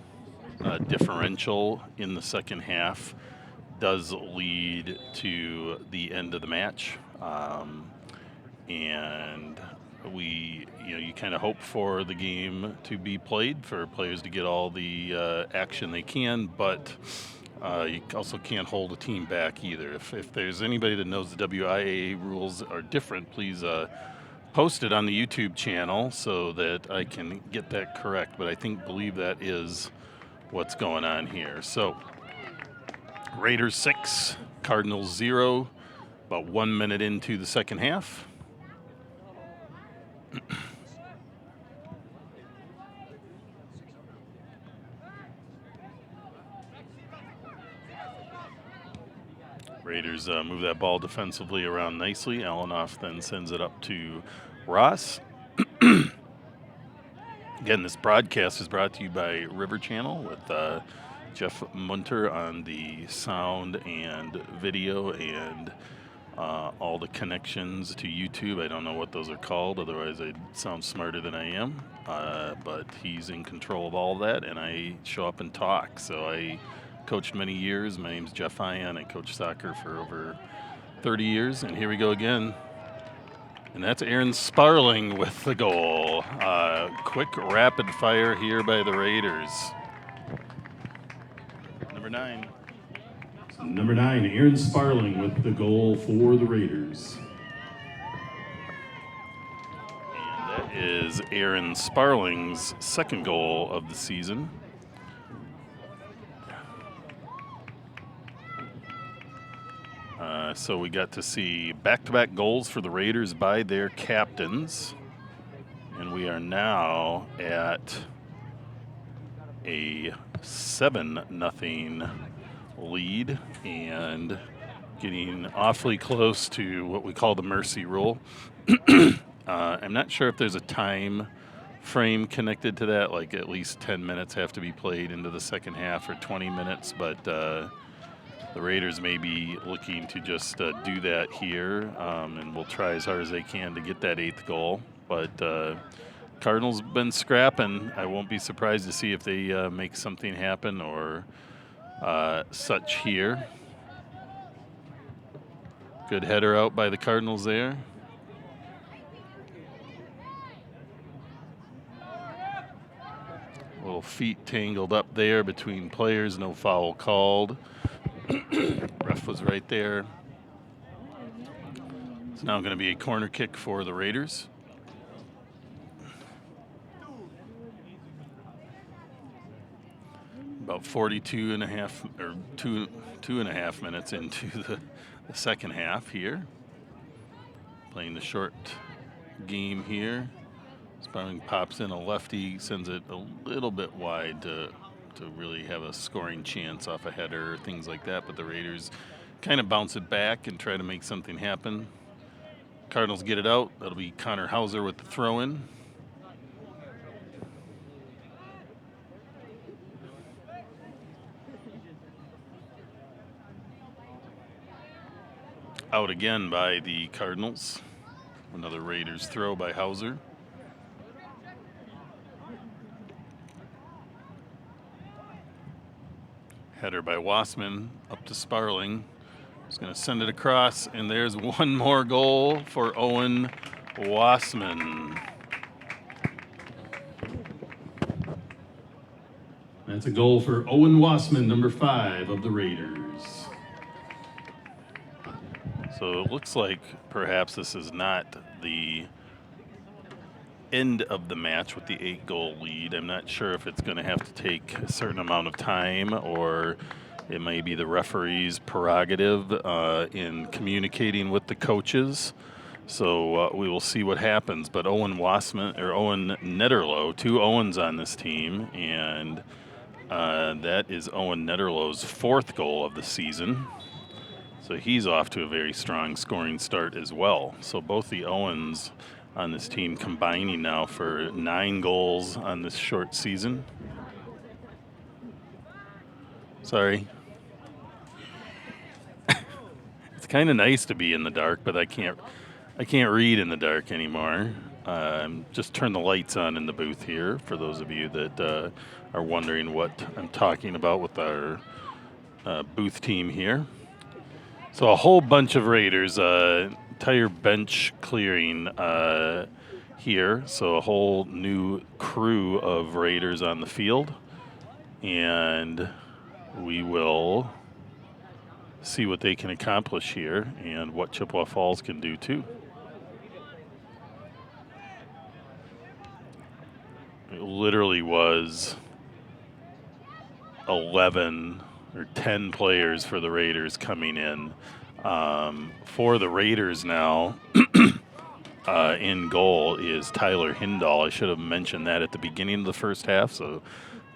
Speaker 1: differential in the second half does lead to the end of the match. And you kind of hope for the game to be played, for players to get all the action they can, but you also can't hold a team back either. If there's anybody that knows the WIAA rules are different, please post it on the YouTube channel so that I can get that correct. But I believe that is what's going on here. So Raiders 6, Cardinals 0, about 1 minute into the second half. Raiders move that ball defensively around nicely. Allenoff then sends it up to Ross. Again, this broadcast is brought to you by River Channel with Jeff Munter on the sound and video and all the connections to YouTube. I don't know what those are called, otherwise I'd sound smarter than I am. But he's in control of all that, and I show up and talk. So I coached many years. My name's Jeff Ian. I coached soccer for over 30 years, and here we go again. And that's Aaron Sparling with the goal. Quick rapid fire here by the Raiders. Number 9.
Speaker 3: Number 9, Aaron Sparling with the goal for the Raiders.
Speaker 1: And that is Aaron Sparling's second goal of the season. So we got to see back-to-back goals for the Raiders by their captains. And we are now at a 7-0 lead and getting awfully close to what we call the mercy rule. I'm not sure if there's a time frame connected to that, like at least 10 minutes have to be played into the second half or 20 minutes, but the Raiders may be looking to just do that here, and will try as hard as they can to get that 8th goal. But Cardinals have been scrapping. I won't be surprised to see if they make something happen or such here. Good header out by the Cardinals there. Little feet tangled up there between players, no foul called. Ref was right there. It's now going to be a corner kick for the Raiders. About 42 and a half, or two and a half minutes into the second half here. Playing the short game here. Sparling pops in a lefty, sends it a little bit wide to really have a scoring chance off a header, things like that. But the Raiders kind of bounce it back and try to make something happen. Cardinals get it out. That'll be Connor Hauser with the throw-in. Out again by the Cardinals. Another Raiders throw by Hauser. Header by Wassman up to Sparling. He's going to send it across, and there's one more goal for Owen Wassman.
Speaker 3: That's a goal for Owen Wassman, number 5 of the Raiders.
Speaker 1: So it looks like perhaps this is not the end of the match with the 8-goal lead. I'm not sure if it's going to have to take a certain amount of time, or it may be the referee's prerogative in communicating with the coaches. So we will see what happens. But Owen Netterlow, 2 Owens on this team, and that is Owen Netterlow's 4th goal of the season. So he's off to a very strong scoring start as well. So both the Owens on this team combining now for 9 goals on this short season. Sorry. It's kind of nice to be in the dark, but I can't read in the dark anymore. Just turn the lights on in the booth here for those of you that are wondering what I'm talking about with our booth team here. So a whole bunch of Raiders, entire bench clearing here. So a whole new crew of Raiders on the field. And we will see what they can accomplish here and what Chippewa Falls can do too. It literally was 11 or 10 players for the Raiders coming in. For the Raiders now, in goal is Tyler Hindall. I should have mentioned that at the beginning of the first half. So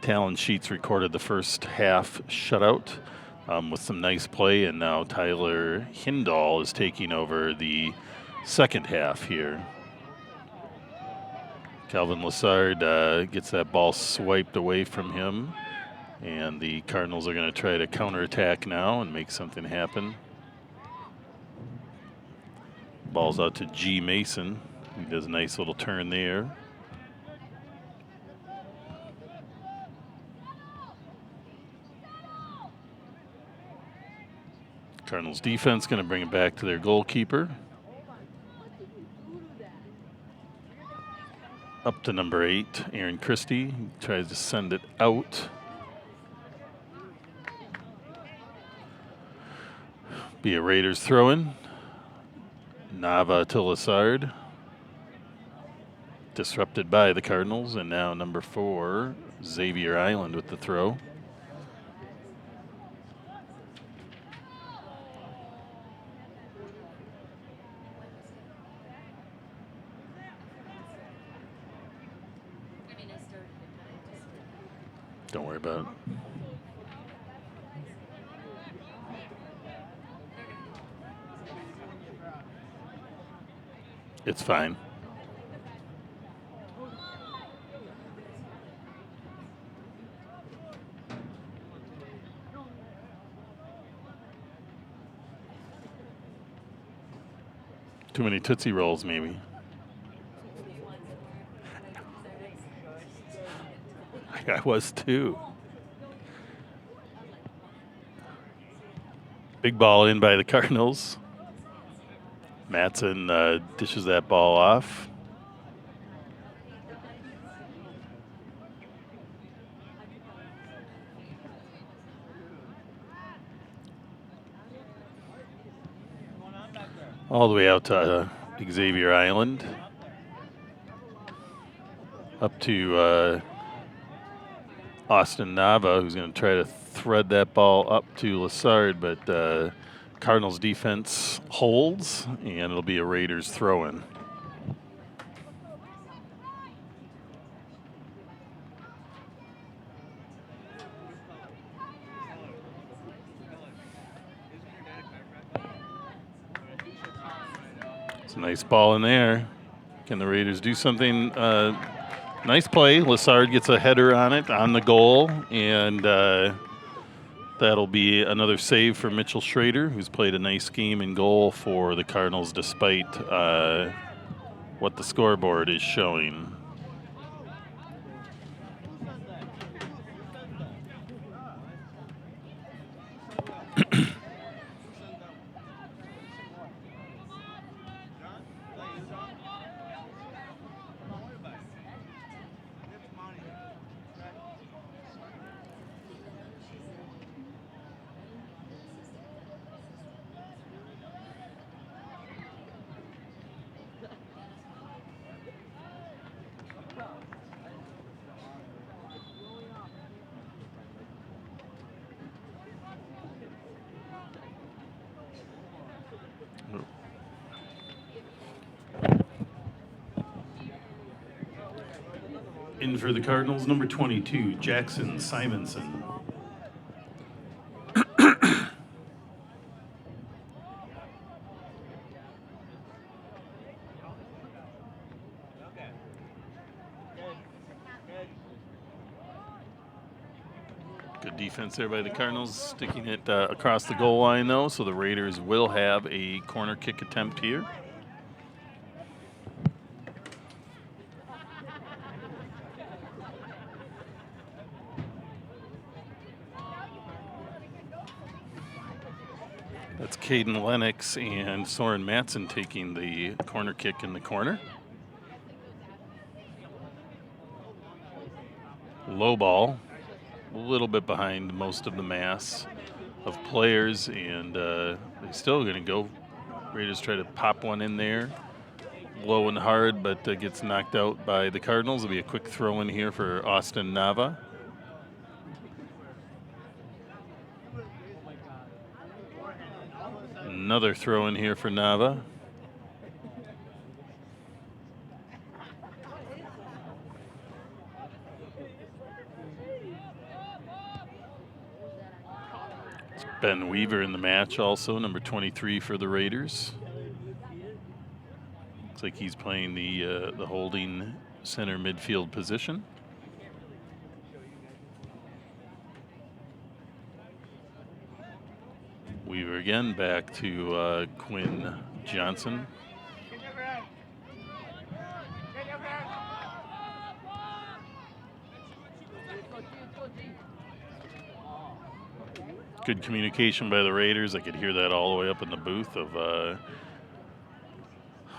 Speaker 1: Talon Sheets recorded the first half shutout with some nice play, and now Tyler Hindall is taking over the second half here. Calvin Lassard gets that ball swiped away from him, and the Cardinals are going to try to counterattack now and make something happen. Ball's out to G. Mason. He does a nice little turn there. Cardinals defense going to bring it back to their goalkeeper. Up to number 8, Aaron Christie. He tries to send it out. Be a Raiders throw-in. Nava to Lassard. Disrupted by the Cardinals, and now number 4, Xavier Island with the throw. Don't worry about it. It's fine. Too many Tootsie Rolls, maybe. I was too. Big ball in by the Cardinals. Matson dishes that ball off. All the way out to Xavier Island. Up to Austin Nava, who's going to try to thread that ball up to Lassard, but Cardinals defense holds, and it'll be a Raiders throw-in. It's a nice ball in there. Can the Raiders do something? Nice play. Lassard gets a header on it, on the goal, and that'll be another save for Mitchell Schrader, who's played a nice game in goal for the Cardinals despite what the scoreboard is showing.
Speaker 3: in for the Cardinals, number 22, Jackson Simonson.
Speaker 1: Good defense there by the Cardinals, sticking it across the goal line, though, so the Raiders will have a corner kick attempt here. That's Caden Lennox and Soren Matson taking the corner kick in the corner. Low ball, a little bit behind most of the mass of players, and they're still going to go. Raiders try to pop one in there, low and hard, but gets knocked out by the Cardinals. It'll be a quick throw in here for Austin Nava. Another throw in here for Nava. It's Ben Weaver in the match also, number 23 for the Raiders. Looks like he's playing the holding center midfield position. Weaver again, back to Quinn Johnson. Good communication by the Raiders. I could hear that all the way up in the booth of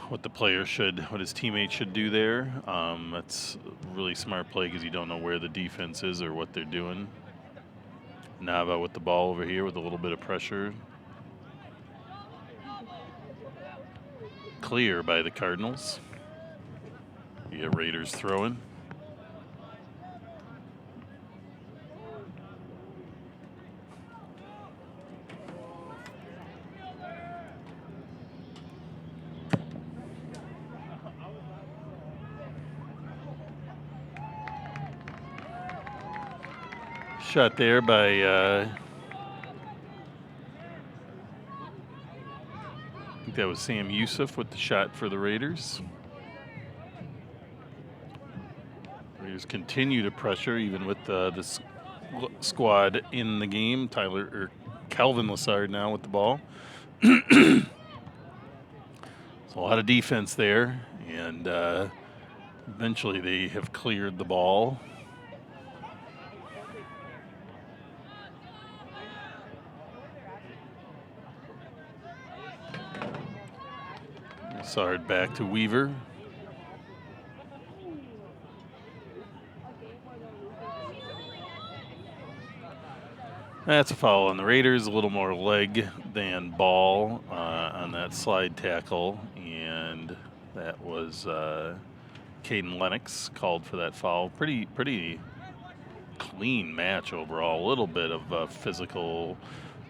Speaker 1: what the player should, what his teammates should do there. That's a really smart play because you don't know where the defense is or what they're doing. Nava with the ball over here with a little bit of pressure. Clear by the Cardinals. You get Raiders throwing. Shot there by I think that was Sam Youssef with the shot for the Raiders. Raiders continue to pressure even with this squad in the game. Calvin Lassard now with the ball. There's a lot of defense there, and eventually they have cleared the ball. Lassard back to Weaver. That's a foul on the Raiders. A little more leg than ball on that slide tackle, and that was Caden Lennox called for that foul. Pretty clean match overall. A little bit of physical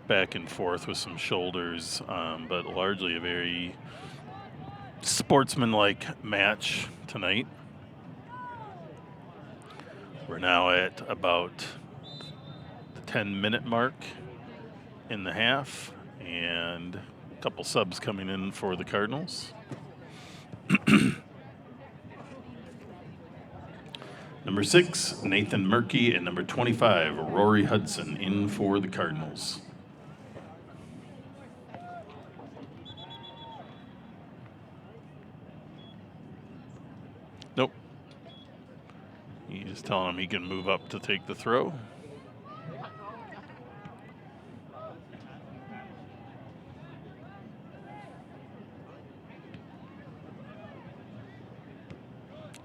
Speaker 1: back and forth with some shoulders, but largely a very sportsmanlike match tonight. We're now at about the 10-minute mark in the half, and a couple subs coming in for the Cardinals.
Speaker 3: Number 6, Nathan Murkey, and number 25, Rory Hudson in for the Cardinals.
Speaker 1: Nope. He's telling him he can move up to take the throw.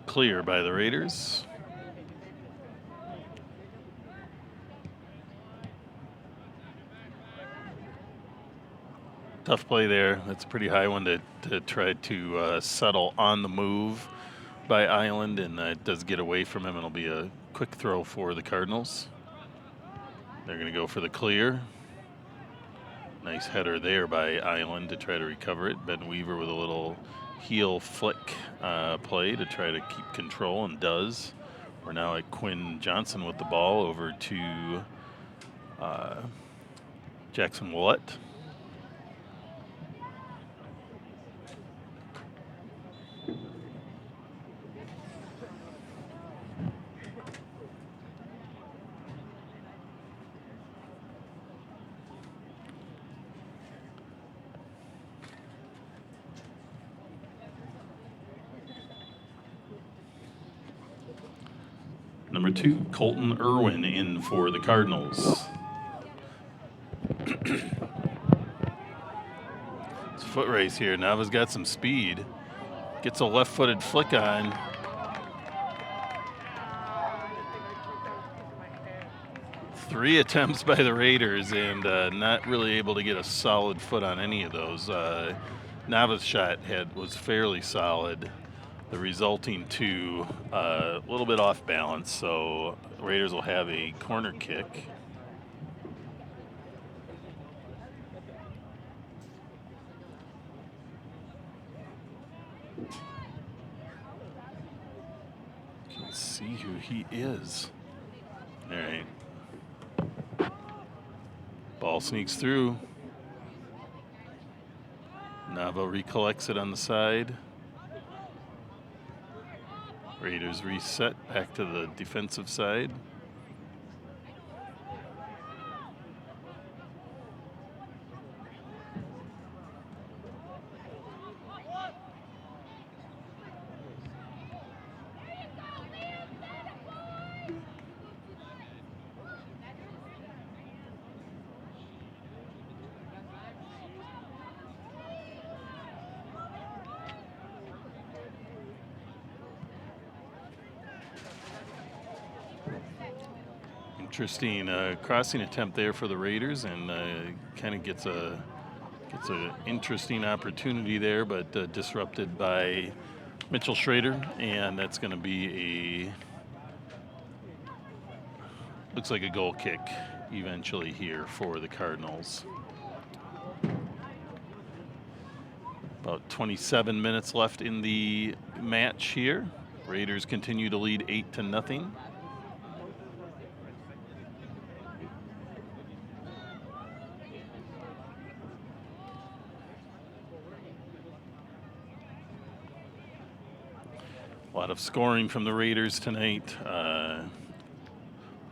Speaker 1: Clear by the Raiders. Tough play there. That's a pretty high one to try to settle on the move by Island, and it does get away from him. It'll be a quick throw for the Cardinals. They're going to go for the clear. Nice header there by Island to try to recover it. Ben Weaver with a little heel flick play to try to keep control, and does. We're now at Quinn Johnson with the ball over to Jackson Willett. Number 2, Colton Irwin in for the Cardinals. It's a foot race here. Nava's got some speed. Gets a left-footed flick on. Three attempts by the Raiders and not really able to get a solid foot on any of those. Nava's shot was fairly solid. The resulting two a little bit off balance, so Raiders will have a corner kick. Can see who he is. All right. Ball sneaks through. Nava recollects it on the side. Raiders reset back to the defensive side. Interesting crossing attempt there for the Raiders, and kind of gets an interesting opportunity there, but disrupted by Mitchell Schrader, and that's going to be looks like a goal kick eventually here for the Cardinals. About 27 minutes left in the match here. Raiders continue to lead 8-0. A lot of scoring from the Raiders tonight.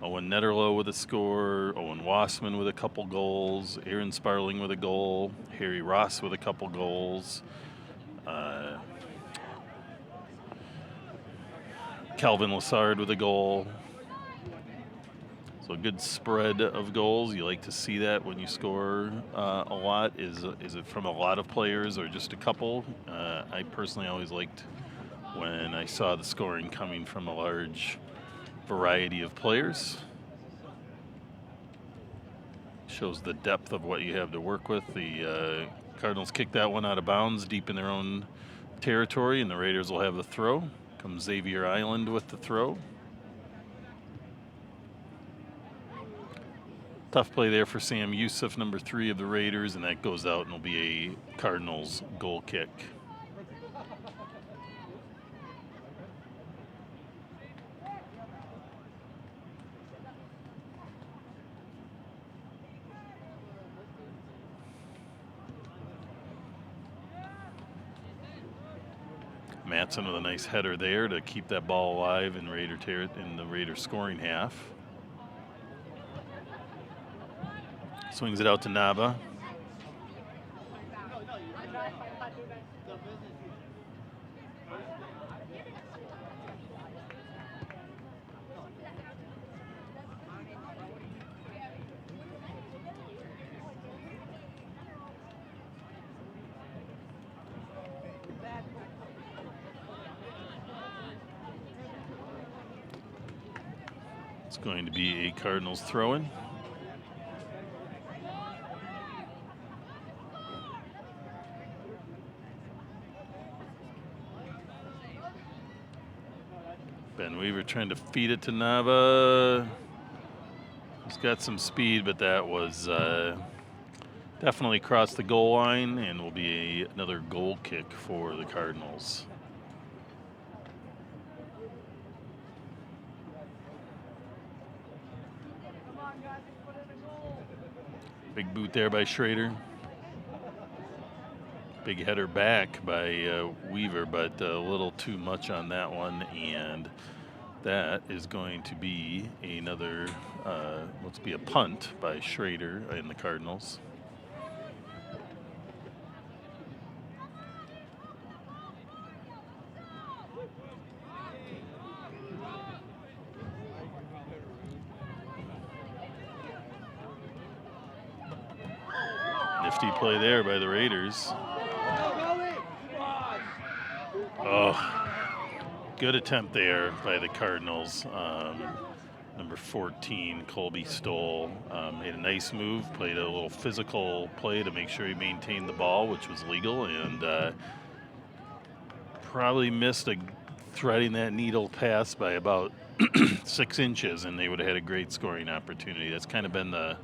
Speaker 1: Owen Netterlow with a score, Owen Wassman with a couple goals, Aaron Sparling with a goal, Harry Ross with a couple goals, Calvin Lassard with a goal. So a good spread of goals. You like to see that when you score a lot. Is it from a lot of players or just a couple? I personally always liked when I saw the scoring coming from a large variety of players. Shows the depth of what you have to work with. The Cardinals kick that one out of bounds deep in their own territory, and the Raiders will have the throw. Comes Xavier Island with the throw. Tough play there for Sam Youssef, number 3 of the Raiders, and that goes out and will be a Cardinals goal kick. Matson with a nice header there to keep that ball alive in the Raider scoring half. Swings it out to Nava. It's going to be a Cardinals throw-in. Ben Weaver trying to feed it to Nava. He's got some speed, but that was definitely crossed the goal line and will be another goal kick for the Cardinals. Big boot there by Schrader. Big header back by Weaver, but a little too much on that one, and that is going to be another, let's be a punt by Schrader and the Cardinals. Nifty play there by the Raiders. Oh, good attempt there by the Cardinals. Number 14, Colby Stoll, made a nice move, played a little physical play to make sure he maintained the ball, which was legal, and probably missed threading that needle pass by about 6 inches, and they would have had a great scoring opportunity. That's kind of been the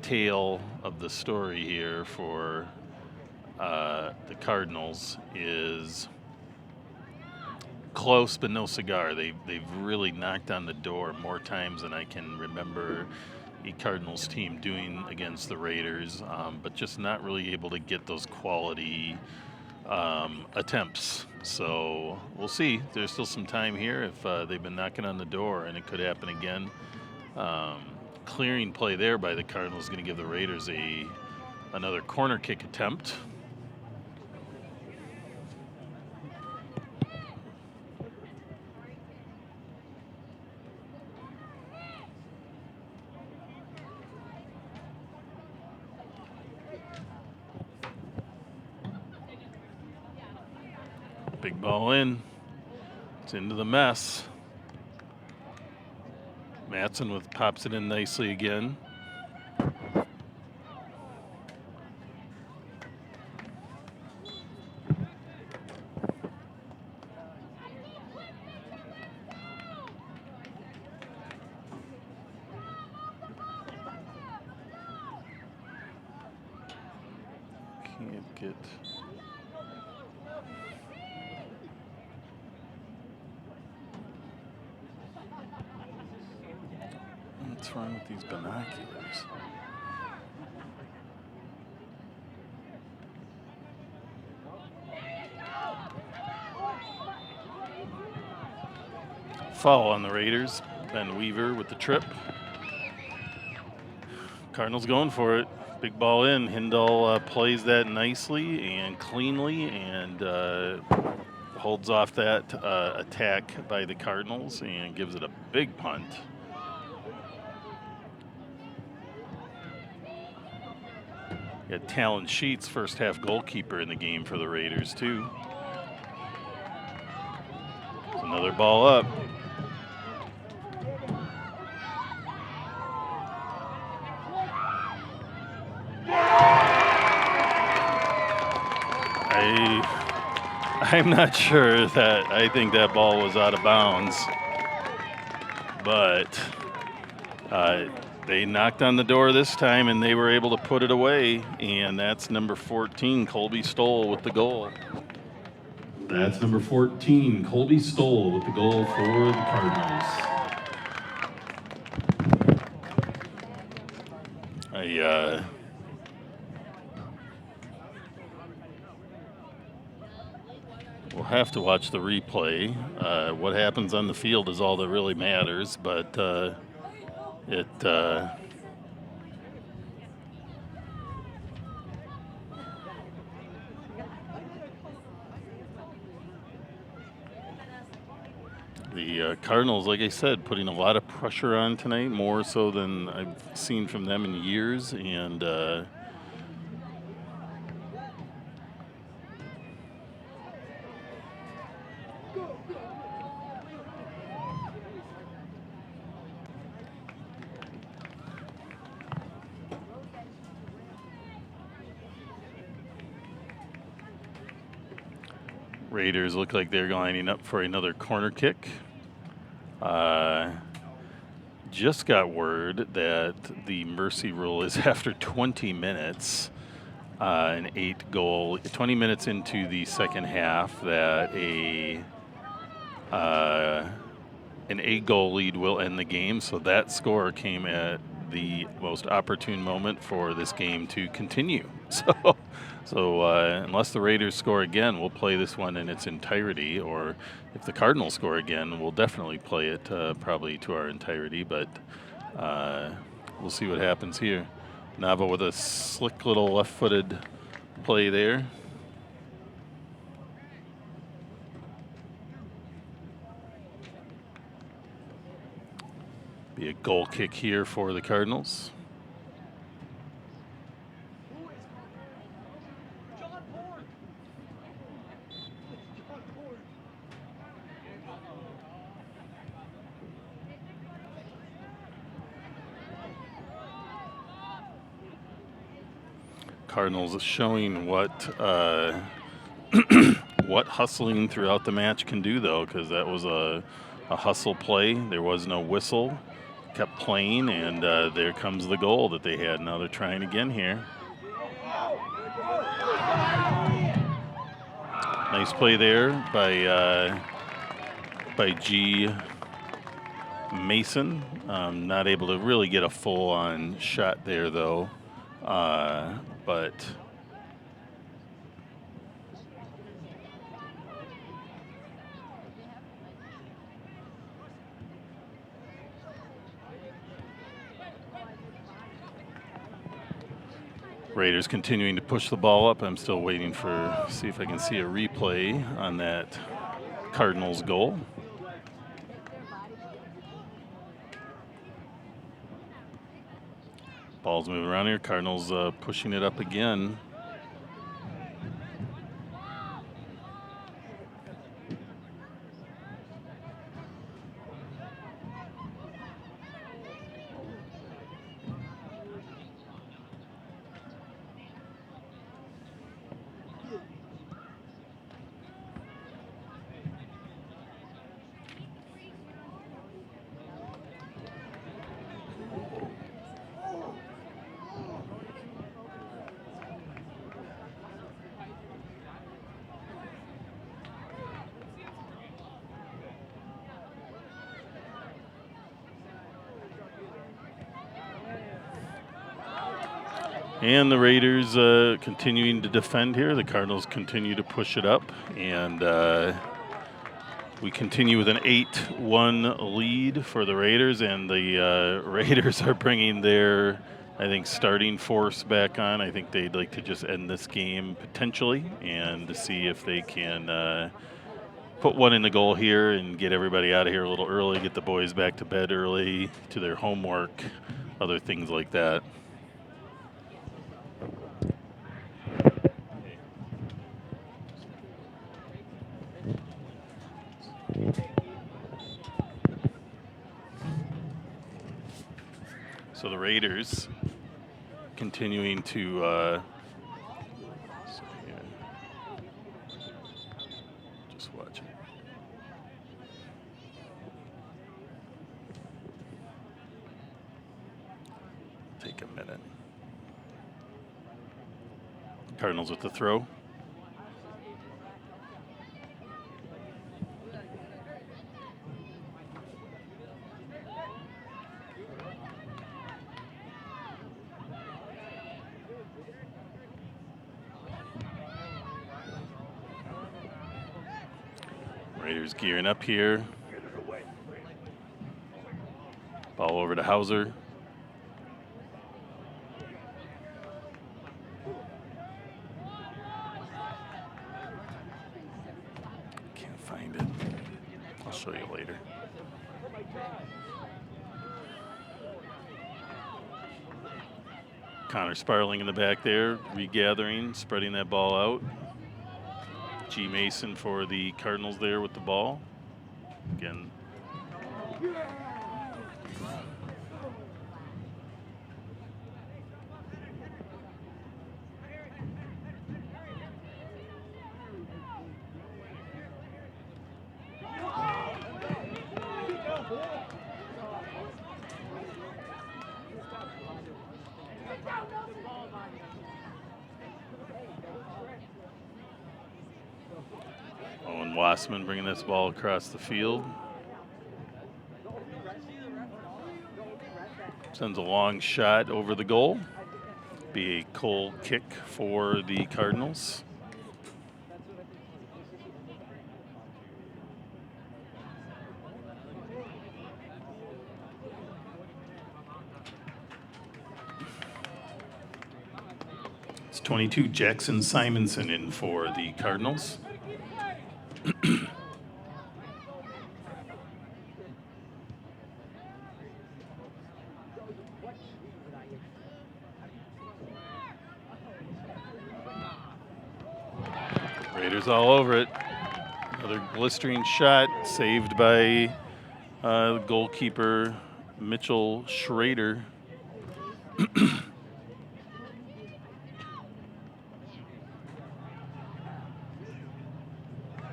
Speaker 1: tale of the story here for the Cardinals is close but no cigar. They've really knocked on the door more times than I can remember a Cardinals team doing against the Raiders, but just not really able to get those quality attempts. So we'll see. There's still some time here if they've been knocking on the door, and it could happen again. Clearing play there by the Cardinals is going to give the Raiders another corner kick attempt. Big ball in. It's into the mess. Matson pops it in nicely again. Can't get... What's wrong with these binoculars? Foul on the Raiders. Ben Weaver with the trip. Cardinals going for it. Big ball in. Hindall plays that nicely and cleanly and holds off that attack by the Cardinals and gives it a big punt. Got Talon Sheets, first half goalkeeper in the game for the Raiders, too. It's another ball up. I'm not sure that I think that ball was out of bounds, but they knocked on the door this time and they were able to put it away, and that's number 14, Colby Stoll with the goal.
Speaker 3: That's number 14, Colby Stoll with the goal for the Cardinals.
Speaker 1: We'll have to watch the replay. What happens on the field is all that really matters, but the Cardinals, like I said, putting a lot of pressure on tonight, more so than I've seen from them in years, and Raiders look like they're lining up for another corner kick. Just got word that the mercy rule is after 20 minutes, 20 minutes into the second half, that an 8-goal lead will end the game. So that score came at the most opportune moment for this game to continue. So unless the Raiders score again, we'll play this one in its entirety. Or if the Cardinals score again, we'll definitely play it probably to our entirety. But we'll see what happens here. Nava with a slick little left-footed play there. Be a goal kick here for the Cardinals. Cardinals is showing what what hustling throughout the match can do, though, because that was a hustle play. There was no whistle. Kept playing, and there comes the goal that they had. Now they're trying again here. Nice play there by G. Mason. Not able to really get a full-on shot there, though. But Raiders continuing to push the ball up. I'm still waiting for, see if I can see a replay on that Cardinals goal. Ball's moving around here. Cardinals pushing it up again. And the Raiders continuing to defend here. The Cardinals continue to push it up. And we continue with an 8-1 lead for the Raiders. And the Raiders are bringing their, I think, starting force back on. I think they'd like to just end this game potentially and to see if they can put one in the goal here and get everybody out of here a little early, get the boys back to bed early, to their homework, other things like that. So the Raiders continuing to just watch it. Take a minute. Cardinals with the throw. Raiders gearing up here. Ball over to Hauser. Can't find it. I'll show you later. Connor Sparling in the back there, regathering, spreading that ball out. G. Mason for the Cardinals there with the ball. Again. Owen Wassman bringing this ball across the field. Sends a long shot over the goal. Be a cold kick for the Cardinals. It's 22 Jackson Simonson in for the Cardinals. Raiders all over it. Another blistering shot saved by goalkeeper Mitchell Schrader.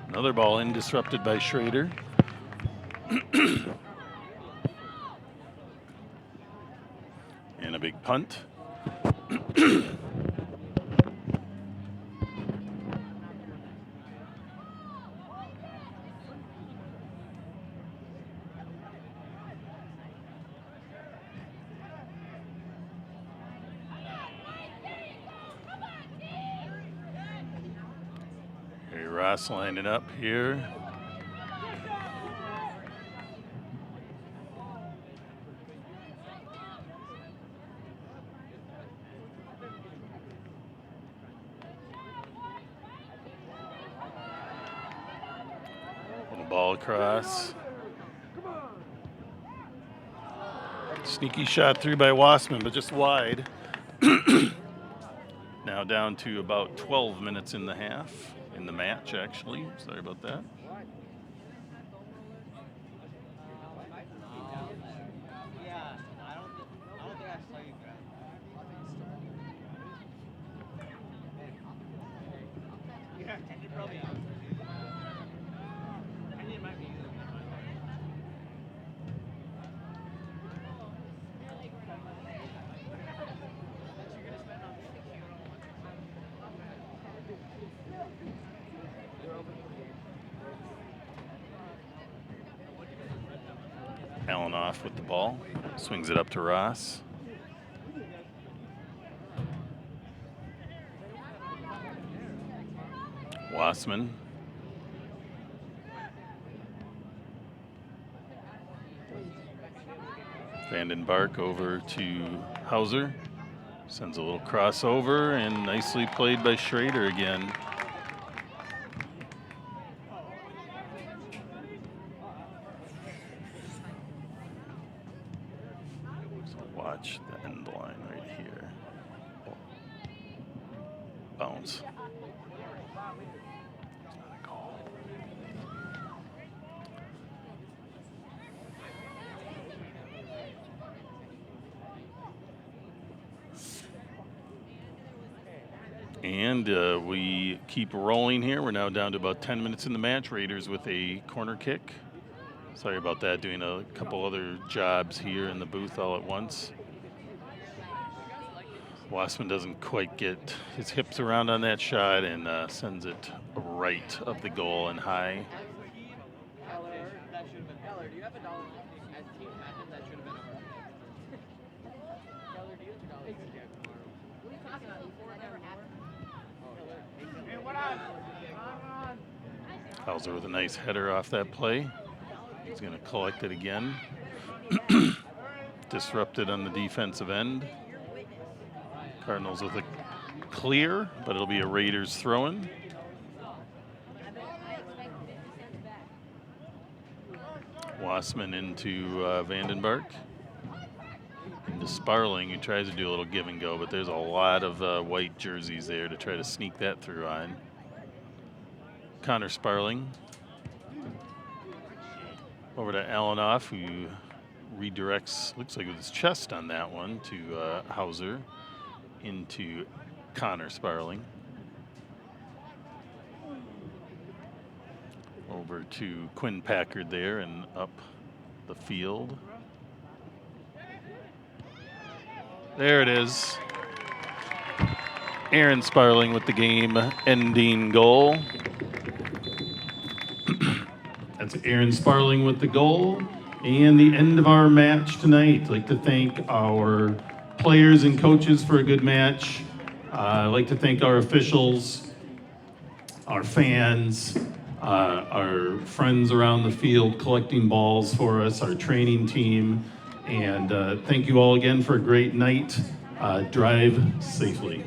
Speaker 1: Another ball in, disrupted by Schrader. And a big punt. Ross lining up here. Little ball across. Sneaky shot through by Wassman, but just wide. Now down to about 12 minutes in the half. In the match, actually. Sorry about that. Allen off with the ball, swings it up to Ross. Wassman. Vandenbark over to Hauser. Sends a little crossover and nicely played by Schrader again. Watch the end line right here. Bounce. Not a goal. And we keep rolling here. We're now down to about 10 minutes in the match. Raiders with a corner kick. Sorry about that, doing a couple other jobs here in the booth all at once. Wassman doesn't quite get his hips around on that shot and sends it right up the goal and high. Hauser with a nice header off that play. He's going to collect it again. Disrupted on the defensive end. Cardinals with a clear, but it'll be a Raiders throw-in. Wassman into Vandenbark. Into Sparling, who tries to do a little give and go, but there's a lot of white jerseys there to try to sneak that through on. Connor Sparling. Over to Allenoff, who redirects, looks like with his chest on that one, to Hauser. Into Connor Sparling. Over to Quinn Packard there and up the field. There it is. Aaron Sparling with the game-ending goal.
Speaker 3: That's Aaron Sparling with the goal. And the end of our match tonight. I'd like to thank our players and coaches for a good match. I'd like to thank our officials, our fans, our friends around the field collecting balls for us, our training team, and thank you all again for a great night. Drive safely.